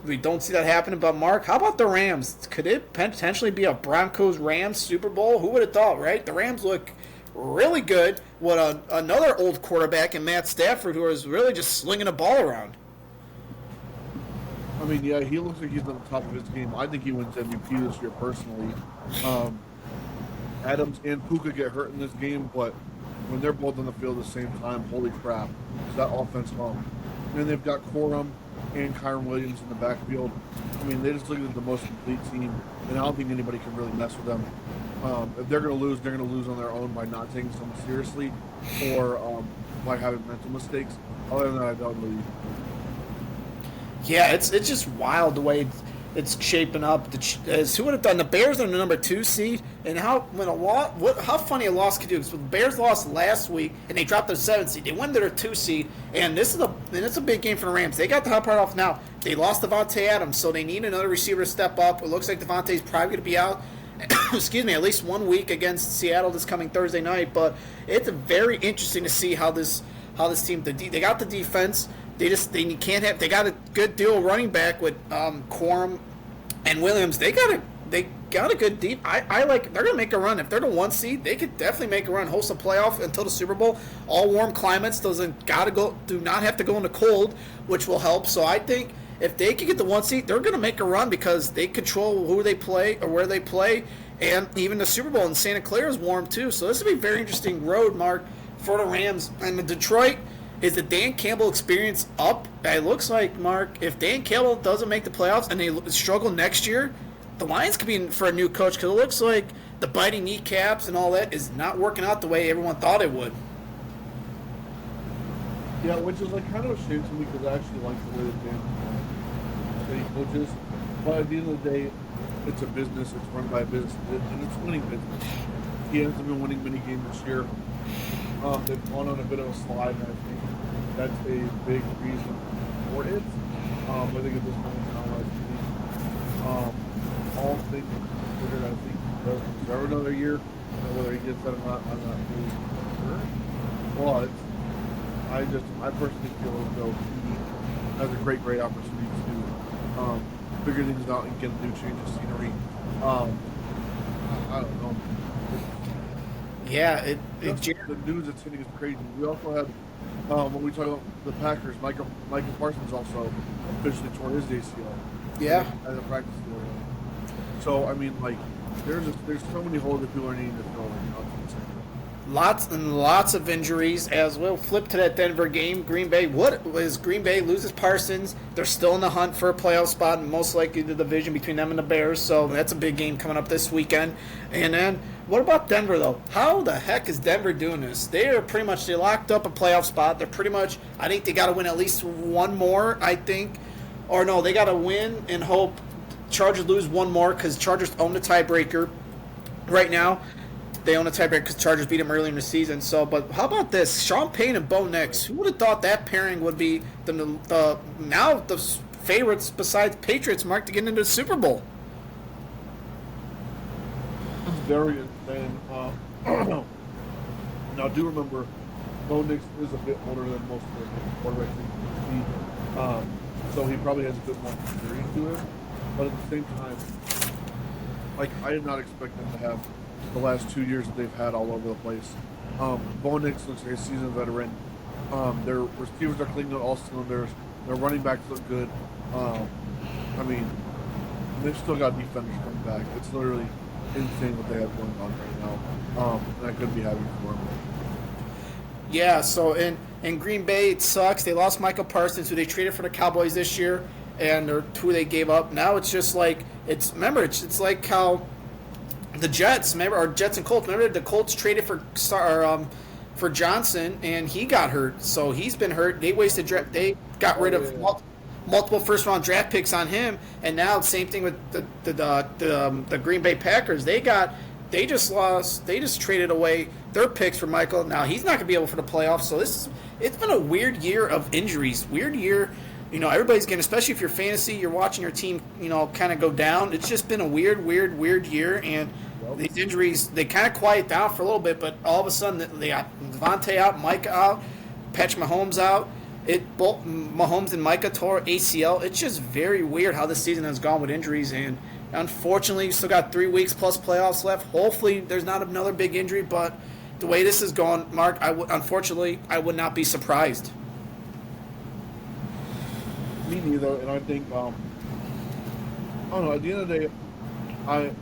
We don't see that happening, but Mark, how about the Rams? Could it potentially be a Broncos-Rams Super Bowl? Who would have thought, right? The Rams look really good with another old quarterback in Matt Stafford who is really just slinging a ball around. I mean, yeah, he looks like he's on the top of his game. I think he wins MVP this year personally. Adams and Puka get hurt in this game, but when they're both on the field at the same time, holy crap, is that offense hung. And they've got Corum and Kyron Williams in the backfield. I mean, they just look like the most complete team, and I don't think anybody can really mess with them. If they're going to lose, they're going to lose on their own by not taking something seriously or by having mental mistakes. Other than that, I don't really. Yeah, it's just wild the way it's shaping up. Who would have done? The Bears are the number 2 seed, and how funny a loss could do. So the Bears lost last week, and they dropped their 7th seed. They went to their 2 seed, and it's a big game for the Rams. They got the hot part off now. They lost Devontae Adams, so they need another receiver to step up. It looks like Devontae's probably going to be out. Excuse me, at least 1 week against Seattle this coming Thursday night. But it's very interesting to see how this team. They got the defense. They got a good deal running back with Corum and Williams. They got a good deep. I like. They're gonna make a run. If they're the 1 seed, they could definitely make a run, host a playoff until the Super Bowl. All warm climates. Do not have to go in the cold, which will help. So I think if they can get the 1 seed, they're gonna make a run because they control who they play or where they play, and even the Super Bowl in Santa Clara is warm too. So this will be a very interesting road, Mark, for the Rams and the Detroit. Is the Dan Campbell experience up? It looks like, Mark, if Dan Campbell doesn't make the playoffs and they struggle next year, the Lions could be in for a new coach because it looks like the biting kneecaps and all that is not working out the way everyone thought it would. Yeah, which is like kind of a shame to me because I actually like the way that Dan coaches. But at the end of the day, it's a business. It's run by a business, and it's winning business. He hasn't been winning many games this year. They've gone on a bit of a slide, and I think that's a big reason for it. I think at this point in time, I think all things considered, I think he does deserve another year. Whether he gets that or not, I'm not really sure. But I personally feel as though he has a great opportunity to figure things out and get a new change of scenery. Um, I don't know. Yeah, Just the news that's hitting is crazy. We also had when we talk about the Packers, Michael Parsons also officially tore his ACL yeah. as a practice field. So I mean, like, there's so many holes that people are needing to fill right now. Lots and lots of injuries as well. Flip to that Denver game. Green Bay. What was Green Bay loses Parsons? They're still in the hunt for a playoff spot, and most likely the division between them and the Bears. So that's a big game coming up this weekend. And then what about Denver though? How the heck is Denver doing this? They locked up a playoff spot. They're pretty much. I think they got to win at least one more. I think, or no, they got to win and hope Chargers lose one more because Chargers own the tiebreaker right now. They own a tiebreaker because Chargers beat them earlier in the season. So, but how about this? Sean Payne and Bo Nix. Who would have thought that pairing would be the now the favorites besides Patriots, Mark, to get into the Super Bowl? It's very insane. Now, do remember, Bo Nix is a bit older than most of the quarterbacks that you see, so he probably has a bit more experience to it. But at the same time, like, I did not expect them to have the last 2 years that they've had all over the place. Bo Nix looks like a seasoned veteran. Their receivers are clicking on all cylinders. Their running backs look good. I mean, they've still got defenders coming back. It's literally insane what they have going on right now. And I couldn't be happy for them. Yeah. So in Green Bay, it sucks. They lost Michael Parsons, who they traded for the Cowboys this year, and who they gave up. Now it's just like it's like how the Jets, remember, or Jets and Colts. Remember, the Colts traded for Johnson, and he got hurt, so he's been hurt. They wasted. They got rid of multiple first round draft picks on him, and now same thing with the Green Bay Packers. They just traded away their picks for Michael. Now he's not going to be able for the playoffs. So it's been a weird year of injuries. Weird year. Everybody's getting, especially if you're fantasy, you're watching your team, kind of go down. It's just been a weird year, and these injuries, they kind of quiet down for a little bit, but all of a sudden they got Devontae out, Micah out, Patrick Mahomes out. Both Mahomes and Micah tore ACL. It's just very weird how this season has gone with injuries, and unfortunately, you still got 3 weeks plus playoffs left. Hopefully, there's not another big injury, but the way this is going, Mark, unfortunately, I would not be surprised. Me neither, and I think I don't know. At the end of the day, I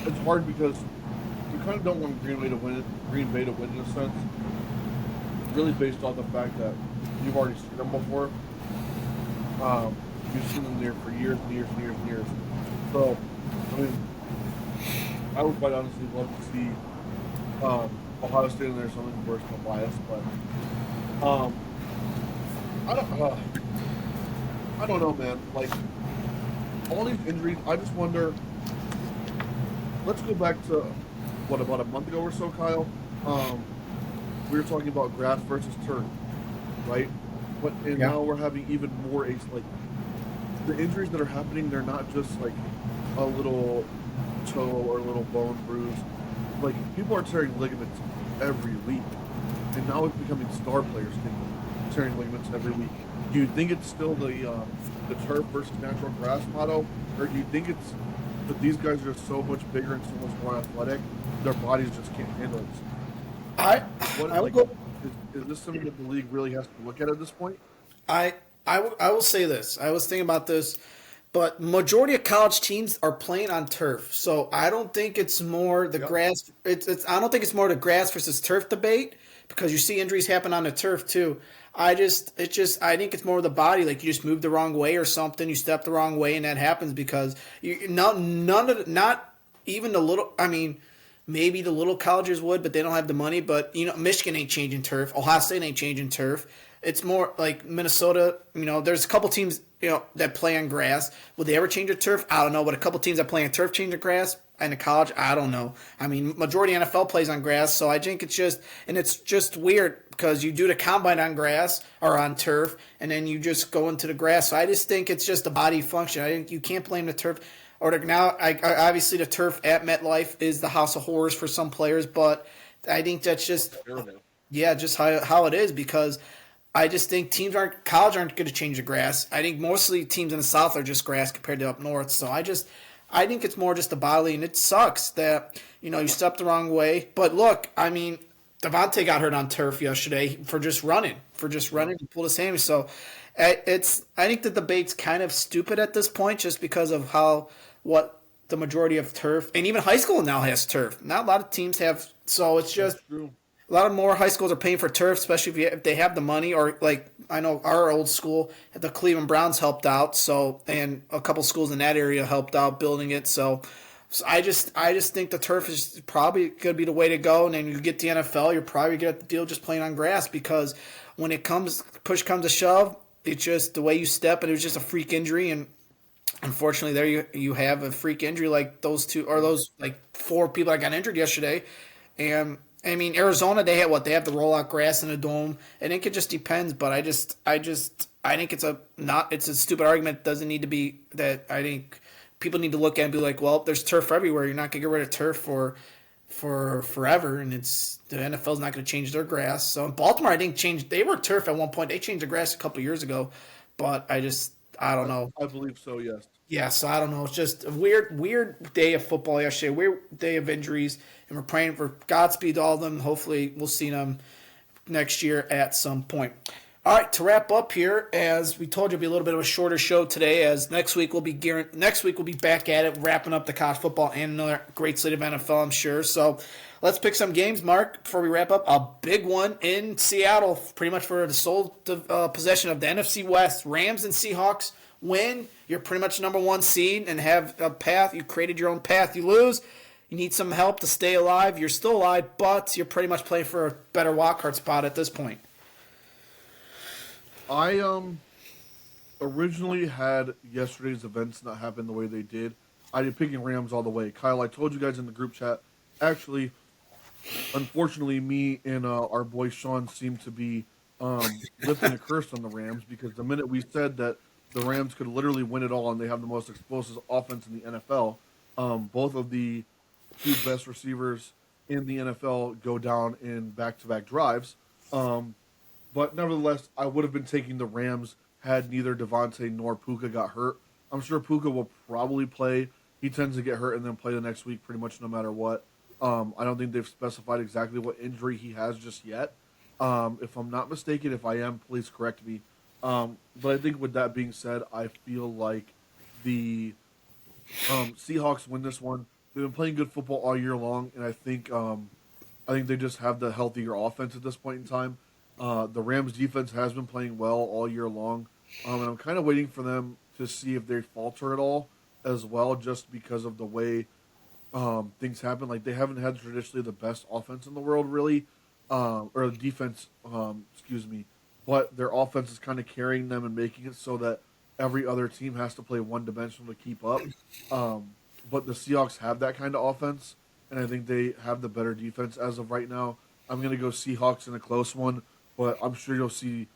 it's hard because you kind of don't want Green Bay to win it. Green Bay to win in a sense, really based on the fact that you've already seen them before. You've seen them there for years and years and years and years. So, I mean, I would quite honestly love to see Ohio State in there something worse than bias, but I don't know, man. Like, all these injuries, I just wonder. Let's go back to what, about a month ago or so, Kyle. We were talking about grass versus turf, right? But and Yeah. now we're having even more like the injuries that are happening. They're not just like a little toe or a little bone bruise. Like, people are tearing ligaments every week, and now it's becoming star players tearing ligaments every week. Do you think it's still the turf versus natural grass motto, or do you think it's that these guys are just so much bigger and so much more athletic, their bodies just can't handle it? I What I will like go. is this something that the league really has to look at this point? I will say this. I was thinking about this, but majority of college teams are playing on turf. So I don't think it's more the Yep. grass. I don't think it's more the grass versus turf debate because you see injuries happen on the turf too. I think it's more of the body. Like, you just move the wrong way or something. You step the wrong way, and that happens because not even the little. I mean, Maybe the little colleges would, but they don't have the money. But Michigan ain't changing turf. Ohio State ain't changing turf. It's more like Minnesota. There's a couple teams that play on grass. Would they ever change a turf? I don't know. But a couple teams that play on turf change the grass. And in college, I don't know. I mean, majority NFL plays on grass, so I think it's just weird because you do the combine on grass or on turf, and then you just go into the grass. So I just think it's just a body function. I think you can't blame the turf. Obviously the turf at MetLife is the house of horrors for some players, but I think that's just Terrible. yeah, just how it is because I just think college aren't going to change the grass. I think mostly teams in the South are just grass compared to up north. So I think it's more just the bodily, and it sucks that you stepped the wrong way. But look, I mean, Devontae got hurt on turf yesterday for just running, he pulled his hammy. So I think the debate's kind of stupid at this point, just because of what the majority of turf, and even high school now has turf. Not a lot of teams have, so it's just That's true. a lot of more high schools are paying for turf, especially if they have the money. Or like I know our old school, the Cleveland Browns helped out, so and a couple schools in that area helped out building it. So I just think the turf is probably going to be the way to go. And then you get the NFL, you're probably going to have to deal just playing on grass because when push comes to shove, it's just the way you step, and it was just a freak injury. And unfortunately, there you have a freak injury like those two or those like four people that got injured yesterday. And I mean, Arizona, they have the rollout grass in the dome. I think it just depends, but I think it's a stupid argument. It doesn't need to be that. I think people need to look at it and be like, well, there's turf everywhere. You're not gonna get rid of turf for forever, and the NFL's not gonna change their grass. So in Baltimore, I think they were turf at one point. They changed the grass a couple years ago, but I don't know. I believe so. Yes. Yeah, so I don't know. It's just a weird day of football yesterday. Weird day of injuries, and we're praying for Godspeed to all of them. Hopefully, we'll see them next year at some point. All right, to wrap up here, as we told you, it'll be a little bit of a shorter show today. As next week we'll be back at it, wrapping up the college football and another great slate of NFL, I'm sure. So let's pick some games, Mark, before we wrap up. A big one in Seattle, pretty much for the sole possession of the NFC West. Rams and Seahawks win. You're pretty much number one seed and have a path. You created your own path. You lose. You need some help to stay alive. You're still alive, but you're pretty much playing for a better wildcard spot at this point. I originally had yesterday's events not happen the way they did. I did picking Rams all the way. Kyle, I told you guys in the group chat. Actually, unfortunately, me and our boy Sean seem to be lifting a curse on the Rams because the minute we said that the Rams could literally win it all and they have the most explosive offense in the NFL, both of the two best receivers in the NFL go down in back-to-back drives. But nevertheless, I would have been taking the Rams had neither Devontae nor Puka got hurt. I'm sure Puka will probably play. He tends to get hurt and then play the next week pretty much no matter what. I don't think they've specified exactly what injury he has just yet. If I'm not mistaken, if I am, please correct me. But I think with that being said, I feel like the Seahawks win this one. They've been playing good football all year long, and I think they just have the healthier offense at this point in time. The Rams defense has been playing well all year long, and I'm kind of waiting for them to see if they falter at all as well, just because of the way things happen. Like they haven't had traditionally the best offense in the world, really, or the defense, excuse me. But their offense is kind of carrying them and making it so that every other team has to play one-dimensional to keep up. But the Seahawks have that kind of offense, and I think they have the better defense as of right now. I'm going to go Seahawks in a close one, but I'm sure you'll see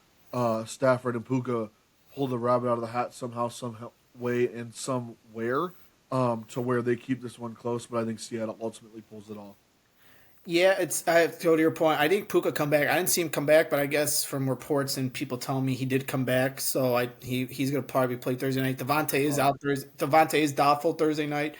Stafford and Puka pull the rabbit out of the hat somehow, some way, and somewhere to where they keep this one close. But I think Seattle ultimately pulls it off. Yeah, I have to go to your point. I think Puka come back. I didn't see him come back, but I guess from reports and people telling me he did come back. So he's going to probably play Thursday night. Devontae is out. Devontae is doubtful Thursday night.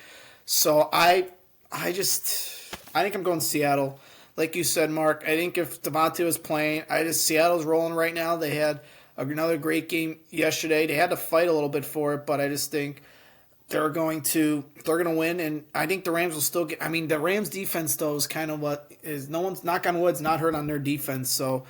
So I think I'm going Seattle. Like you said, Mark, I think if Devontae was playing, Seattle's rolling right now. They had another great game yesterday. They had to fight a little bit for it, but I just think they're going to win, and I think the Rams will still get. I mean, the Rams defense though is kind of what is no one's knock on wood's not hurt on their defense. So,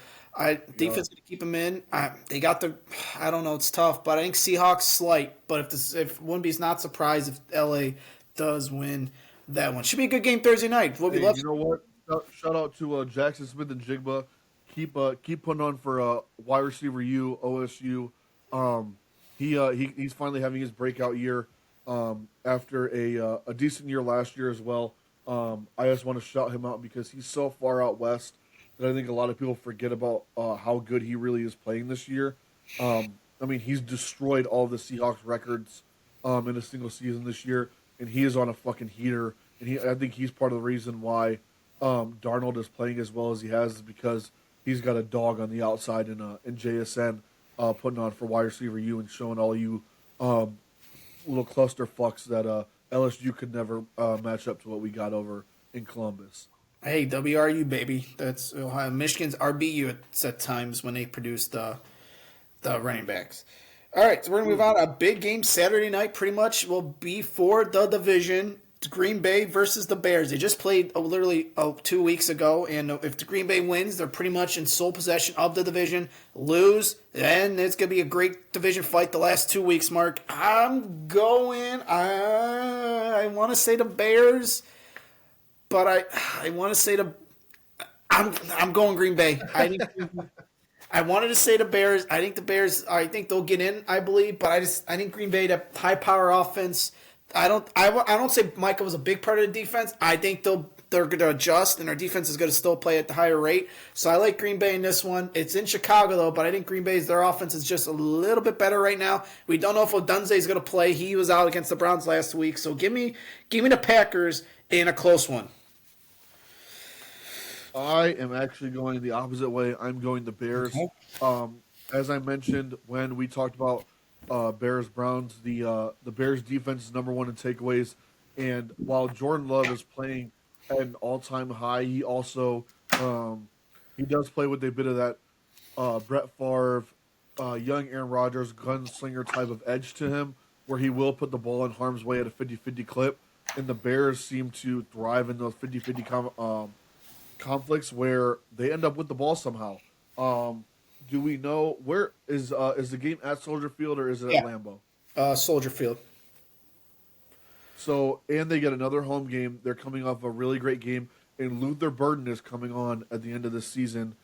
defense going to keep them in. They got the. I don't know. It's tough, but I think Seahawks slight. But if wouldn't be not surprised if LA does win That one should be a good game Thursday night. What we Hey, love. you know what? Shout out to Jackson Smith and Jigba. Keep putting on for wide receiver U OSU. Um, he's finally having his breakout year. After a decent year last year as well. I just want to shout him out because he's so far out west that I think a lot of people forget about how good he really is playing this year. I mean, he's destroyed all the Seahawks records in a single season this year, and he is on a fucking heater. And I think he's part of the reason why Darnold is playing as well as he has is because he's got a dog on the outside in JSN putting on for wide receiver U and showing all you little cluster fucks that LSU could never match up to what we got over in Columbus. Hey, WRU baby. That's Ohio. Michigan's RBU at times when they produce the running backs. All right, so we're gonna move on. A big game Saturday night, pretty much will be for the division. Green Bay versus the Bears. They just played literally 2 weeks ago, and if the Green Bay wins, they're pretty much in sole possession of the division. Lose, and it's gonna be a great division fight the last 2 weeks. Mark, I'm going. I want to say the Bears, but I want to say I'm going Green Bay. I wanted to say the Bears. I think the Bears. I think they'll get in. I believe, but I think Green Bay, that high power offense. I don't say Micah was a big part of the defense. I think they're going to adjust, and their defense is going to still play at the higher rate. So I like Green Bay in this one. It's in Chicago though, but I think Green Bay's their offense is just a little bit better right now. We don't know if Odunze is going to play. He was out against the Browns last week, so give me the Packers in a close one. I am actually going the opposite way. I'm going the Bears. Okay. As I mentioned when we talked about Bears Browns, the Bears defense is number one in takeaways, and while Jordan Love is playing at an all time high, he also he does play with a bit of that Brett Favre, young Aaron Rodgers gunslinger type of edge to him, where he will put the ball in harm's way at a 50-50 clip, and the Bears seem to thrive in those 50-50 conflicts where they end up with the ball somehow. Do we know where is the game at Soldier Field or is it Yeah. at Lambeau? Soldier Field. So and they get another home game. They're coming off a really great game, and Luther Burden is coming on at the end of the season.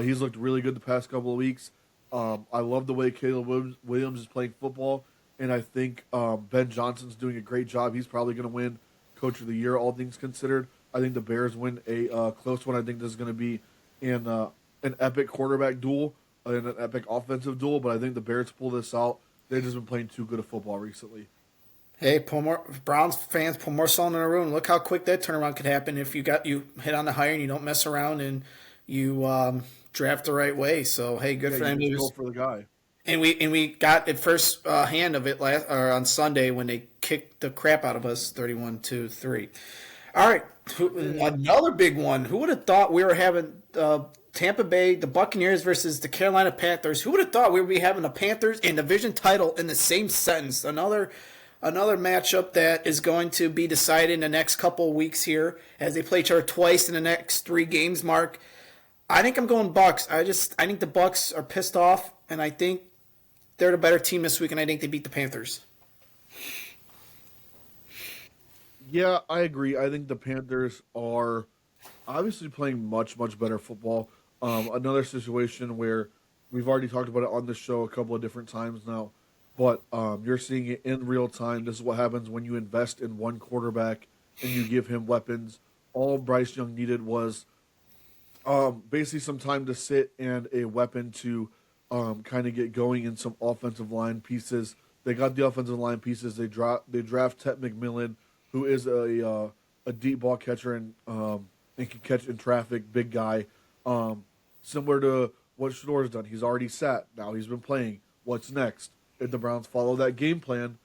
He's looked really good the past couple of weeks. I love the way Caleb Williams is playing football, and I think Ben Johnson's doing a great job. He's probably going to win Coach of the Year, all things considered. I think the Bears win a close one. I think this is going to be an epic quarterback duel and an epic offensive duel, but I think the Bears pull this out. They've just been playing too good of football recently. Hey, Browns fans, put more salt in the room. Look how quick that turnaround could happen if you hit on the hire and you don't mess around and you draft the right way. So hey, good Yeah, for them. you just go for the guy. And we got it first hand of it on Sunday when they kicked the crap out of us 31-3. All right, another big one. Who would have thought we were having Tampa Bay, the Buccaneers versus the Carolina Panthers? Who would have thought we would be having the Panthers and division title in the same sentence? Another matchup that is going to be decided in the next couple of weeks here as they play each other twice in the next 3 games. Mark, I think I'm going Bucks. I think the Bucks are pissed off, and I think they're the better team this week, and I think they beat the Panthers. Yeah, I agree. I think the Panthers are obviously playing much, much better football. Another situation where we've already talked about it on the show a couple of different times now, but you're seeing it in real time. This is what happens when you invest in one quarterback and you give him weapons. All Bryce Young needed was basically some time to sit and a weapon to kind of get going in some offensive line pieces. They got the offensive line pieces. They draft Ted McMillan, who is a deep ball catcher and can catch in traffic, big guy. Similar to what Shador's done. He's already sat. Now he's been playing. What's next? If the Browns follow that game plan,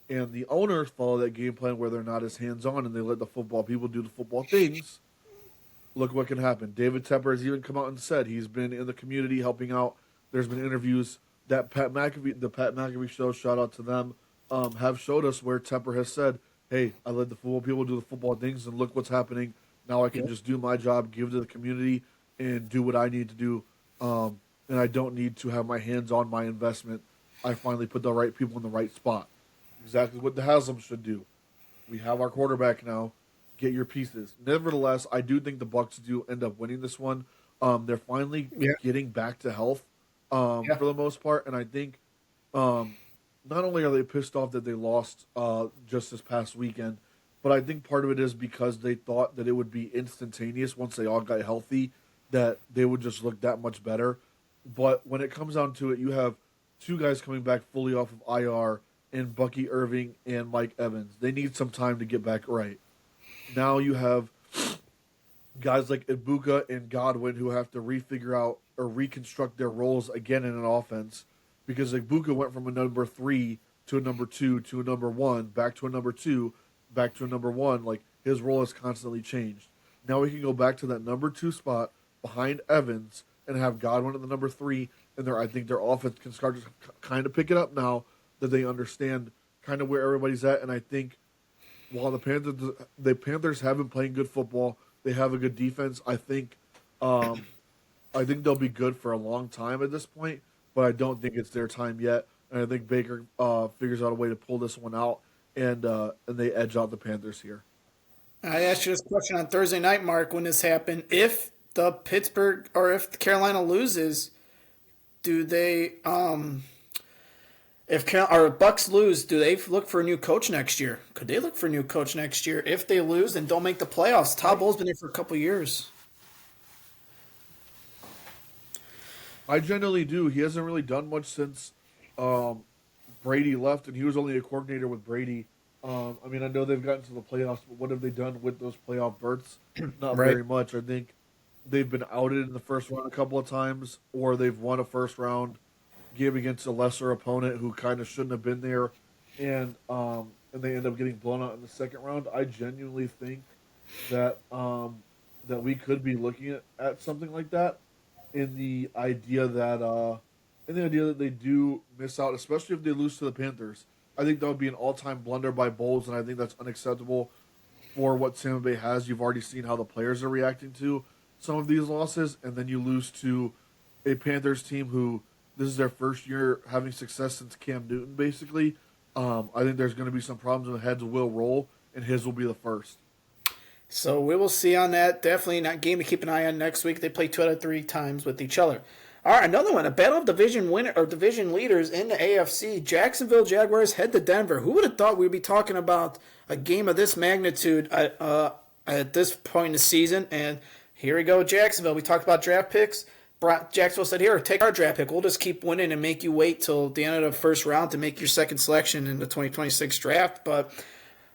and the owners follow that game plan where they're not as hands-on and they let the football people do the football things, look what can happen. David Tepper has even come out and said he's been in the community helping out. There's been interviews that the Pat McAfee show, shout out to them, have showed us where Tepper has said, hey, I let the football people do the football things, and look what's happening. Now I can just do my job, give to the community, and do what I need to do. And I don't need to have my hands on my investment. I finally put the right people in the right spot. Exactly what the Haslam should do. We have our quarterback now. get your pieces. Nevertheless, I do think the Bucks do end up winning this one. They're finally Yeah, getting back to health yeah. for the most part, and I think um, not only are they pissed off that they lost just this past weekend, but I think part of it is because they thought that it would be instantaneous once they all got healthy, that they would just look that much better. But when it comes down to it, you have two guys coming back fully off of IR in Bucky Irving and Mike Evans. They need some time to get back right. Now you have guys like Ibuka and Godwin who have to refigure out or reconstruct their roles again in an offense because Ibuka went from a number three to a number two to a number one, back to a number two, back to a number one. Like his role has constantly changed. Now we can go back to that number two spot behind Evans and have Godwin at the number three, and I think their offense can start to kind of pick it up now that they understand kind of where everybody's at. And I think while the Panthers have been playing good football, they have a good defense. Um, I think they'll be good for a long time at this point, but I don't think it's their time yet. And I think Baker figures out a way to pull this one out, and they edge out the Panthers here. I asked you this question on Thursday night, Mark, when this happened. If the Pittsburgh or if Carolina loses, do they if or Bucks lose, do they look for a new coach next year? Could they look for a new coach next year if they lose and don't make the playoffs? Todd I Bowles been there for a couple years. I generally do. He hasn't really done much since um, Brady left, and he was only a coordinator with Brady. I mean, I know they've gotten to the playoffs, but what have they done with those playoff berths? Not Right. very much. I think they've been outed in the first round a couple of times, or they've won a first round game against a lesser opponent who kind of shouldn't have been there, and they end up getting blown out in the second round. I genuinely think that that we could be looking at something like that in the idea that they do miss out, especially if they lose to the Panthers. I think that would be an all-time blunder by Bowles, and I think that's unacceptable for what Tampa Bay has. You've already seen how the players are reacting to some of these losses, and then you lose to a Panthers team who this is their first year having success since Cam Newton, basically. I think there's going to be some problems, and the heads will roll, and his will be the first. So we will see on that. Definitely not game to keep an eye on next week. They play 2 out of 3 times with each other. All right, another one. A battle of division winner or division leaders in the AFC. Jacksonville Jaguars head to Denver. Who would have thought we'd be talking about a game of this magnitude at this point in the season? And here we go, Jacksonville. We talked about draft picks. Jacksonville said, "Here, take our draft pick. We'll just keep winning and make you wait till the end of the first round to make your second selection in the 2026 draft." But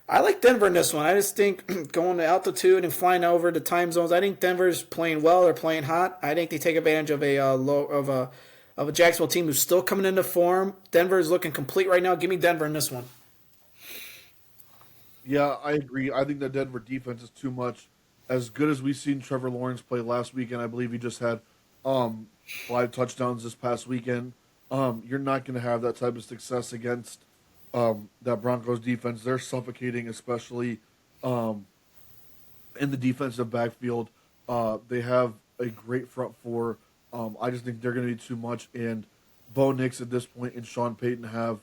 I like Denver in this one. I just think going to altitude and flying over the time zones. I think Denver's playing well. They're playing hot. I think they take advantage of a Jacksonville team who's still coming into form. Denver is looking complete right now. Give me Denver in this one. Yeah, I agree. I think the Denver defense is too much. As good as we've seen Trevor Lawrence play last weekend, I believe he just had um, 5 touchdowns this past weekend. You're not going to have that type of success against that Broncos defense. They're suffocating, especially um, in the defensive backfield. They have a great front four. I just think they're going to be too much. And Bo Nix at this point and Sean Payton have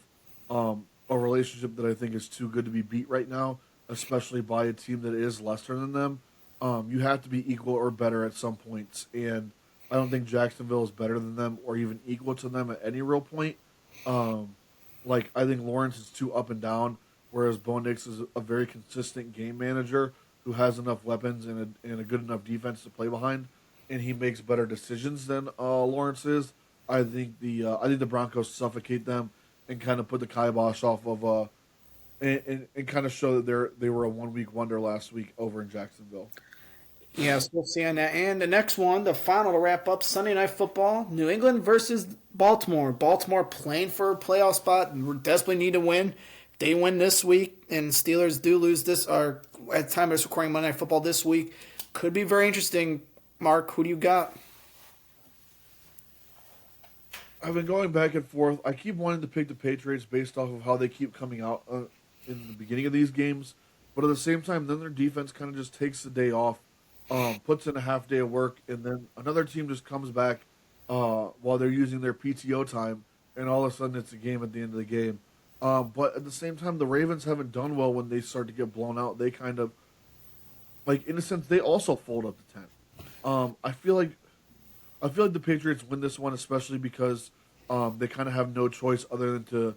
a relationship that I think is too good to be beat right now, especially by a team that is lesser than them. You have to be equal or better at some points, and I don't think Jacksonville is better than them or even equal to them at any real point. Um, like I think Lawrence is too up and down, whereas Bo Nix is a very consistent game manager who has enough weapons and a good enough defense to play behind, and he makes better decisions than Lawrence is. I think the Broncos suffocate them and kind of put the kibosh off of and kind of show that they were a 1 week wonder last week over in Jacksonville. Yes, we'll see on that. And the next one, the final to wrap up Sunday Night Football, New England versus Baltimore. Baltimore playing for a playoff spot. Desperately need to win. They win this week, and Steelers do lose this, or at the time of this recording, Monday Night Football this week. Could be very interesting. Mark, who do you got? I've been going back and forth. I keep wanting to pick the Patriots based off of how they keep coming out in the beginning of these games, but at the same time, then their defense kind of just takes the day off, puts in a half day of work, and then another team just comes back while they're using their PTO time, and all of a sudden it's a game at the end of the game. But at the same time, the Ravens haven't done well when they start to get blown out. They kind of like in a sense, they also fold up the tent. I feel like the Patriots win this one, especially because they kind of have no choice other than to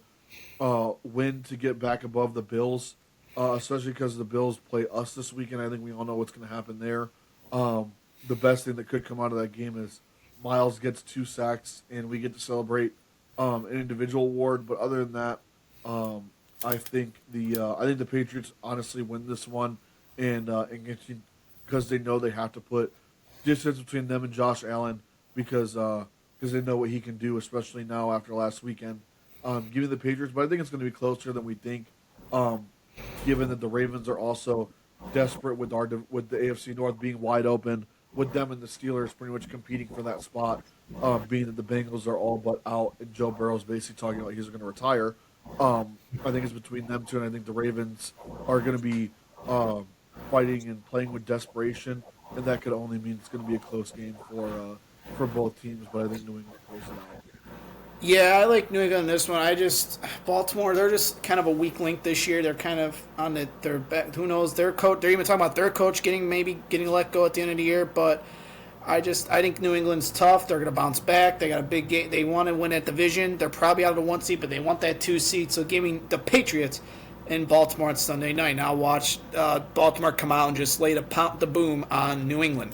win to get back above the Bills, especially because the Bills play us this weekend. I think we all know what's going to happen there. The best thing that could come out of that game is Miles gets 2 sacks and we get to celebrate an individual award. But other than that, I think the Patriots honestly win this one and get because they know they have to put distance between them and Josh Allen because they know what he can do, especially now after last weekend. Giving the Patriots, but I think it's going to be closer than we think. Um, Given that the Ravens are also desperate with with the AFC North being wide open, with them and the Steelers pretty much competing for that spot, being that the Bengals are all but out and Joe Burrow's basically talking about he's going to retire. I think it's between them two, and I think the Ravens are going to be fighting and playing with desperation, and that could only mean it's going to be a close game for both teams. But I think New England pulls it out. Yeah, I like New England in this one. Baltimore, they're just kind of a weak link this year. They're kind of on their back. Who knows? Their coach. They're even talking about their coach maybe getting let go at the end of the year. But I think New England's tough. They're going to bounce back. They got a big game. They want to win that division. They're probably out of the 1 seed, but they want that 2 seed. So give me the Patriots in Baltimore on Sunday night. Now watch Baltimore come out and just lay the boom on New England.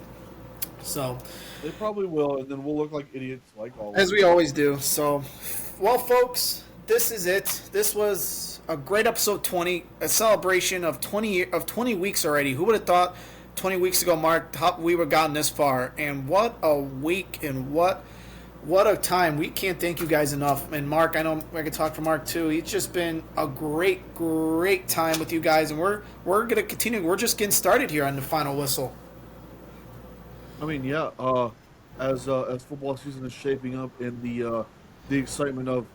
So They probably will, and then we'll look like idiots like always. as we always do. So, well, folks, this is it. This was a great episode 20, a celebration of 20 weeks already. Who would have thought 20 weeks ago, Mark, we were gotten this far? And what a week, and what a time. We can't thank you guys enough. And Mark, I know I can talk for Mark too. It's just been a great time with you guys, and we're gonna continue. We're just getting started here on the final whistle. I mean, yeah. As football season is shaping up and the excitement of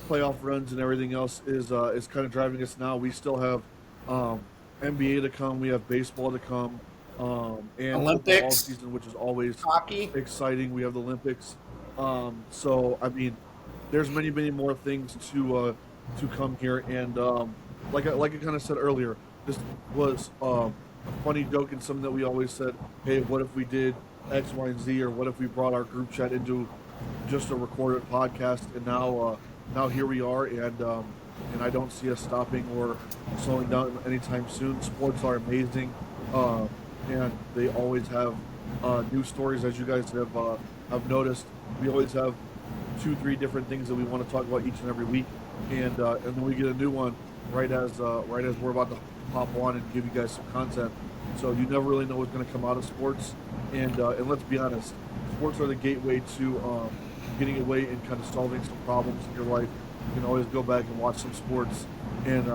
playoff runs and everything else is kind of driving us now. We still have NBA to come. We have baseball to come, and football Olympics, season, which is always hockey. exciting. We have the Olympics. So I mean, there's many more things to come here. And like I kind of said earlier, this was a funny joke and something that we always said. Hey, what if we did X, Y, and Z, or what if we brought our group chat into just a recorded podcast? And now here we are, and I don't see us stopping or slowing down anytime soon. Sports are amazing, and they always have new stories, as you guys have noticed. We always have 2-3 different things that we want to talk about each and every week, and then we get a new one right as we're about to hop on and give you guys some content. So you never really know what's going to come out of sports, and let's be honest, sports are the gateway to getting away and kind of solving some problems in your life. You can always go back and watch some sports, and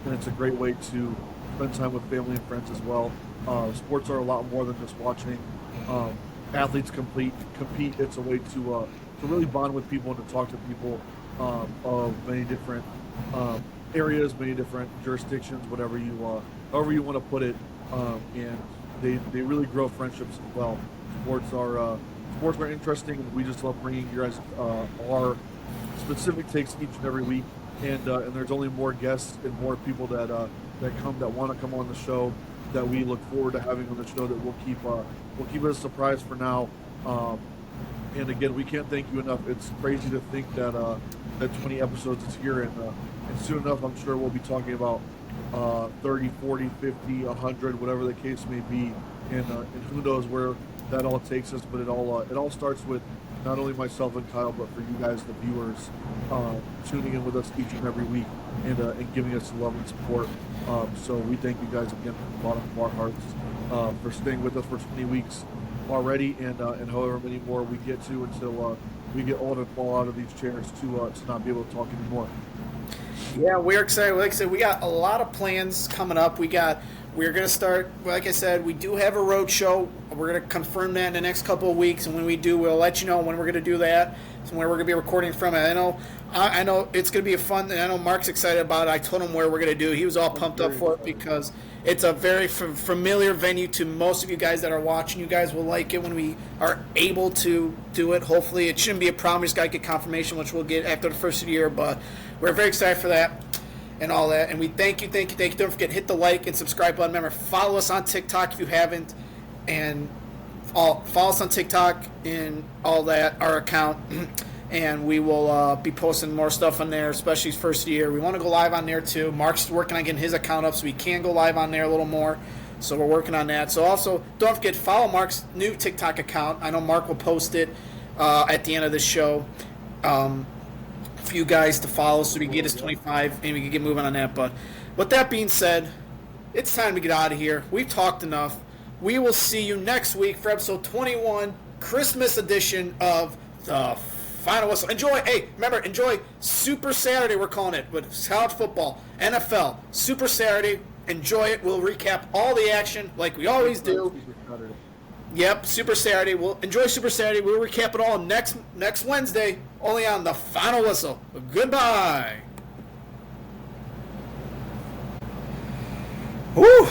it's a great way to spend time with family and friends as well. Sports are a lot more than just watching athletes compete. It's a way to really bond with people and to talk to people of many different areas, many different jurisdictions, however you want to put it, and they really grow friendships as well. Sports are interesting, and we just love bringing you guys our specific takes each and every week. And there's only more guests and more people that want to come on the show that we look forward to having on the show that we'll keep it a surprise for now. And again, we can't thank you enough. It's crazy to think that 20 episodes is here, and soon enough, I'm sure we'll be talking about 30, 40, 50, 100, whatever the case may be, and who knows where that all takes us. But it all starts with not only myself and Kyle, but for you guys, the viewers, tuning in with us each and every week and giving us love and support. So we thank you guys again from the bottom of our hearts for staying with us for 20 weeks already, and however many more we get to until we get old and fall out of these chairs to not be able to talk anymore. Yeah, we're excited. Like I said, we got a lot of plans coming up. We're going to start, like I said, we do have a road show. We're going to confirm that in the next couple of weeks, and when we do, we'll let you know when we're going to do that, and where we're going to be recording from. And I know it's going to be a fun, and I know Mark's excited about it. I told him where we're going to do. He was all pumped up for it because it's a very familiar venue to most of you guys that are watching. You guys will like it when we are able to do it. Hopefully, it shouldn't be a problem. We just got to get confirmation, which we'll get after the first of the year, but we're very excited for that. and all that. And we thank you. Don't forget, hit the like and subscribe button. Remember, follow us on TikTok if you haven't, and follow us on TikTok and all that, our account. And we will be posting more stuff on there, especially first year. We want to go live on there too. Mark's working on getting his account up so we can go live on there a little more. So we're working on that. So also, don't forget, follow Mark's new TikTok account. I know Mark will post it at the end of the show for you guys to follow so we can get us 25 and we can get moving on that. But with that being said, it's time to get out of here. We've talked enough. We will see you next week for episode 21, Christmas edition of the Final Whistle. Enjoy Super Saturday, we're calling it, with college football, NFL, Super Saturday. Enjoy it. We'll recap all the action like we always do. Yep, Super Saturday. We'll enjoy Super Saturday. We'll recap it all next Wednesday, only on the Final Whistle. Goodbye. Woo!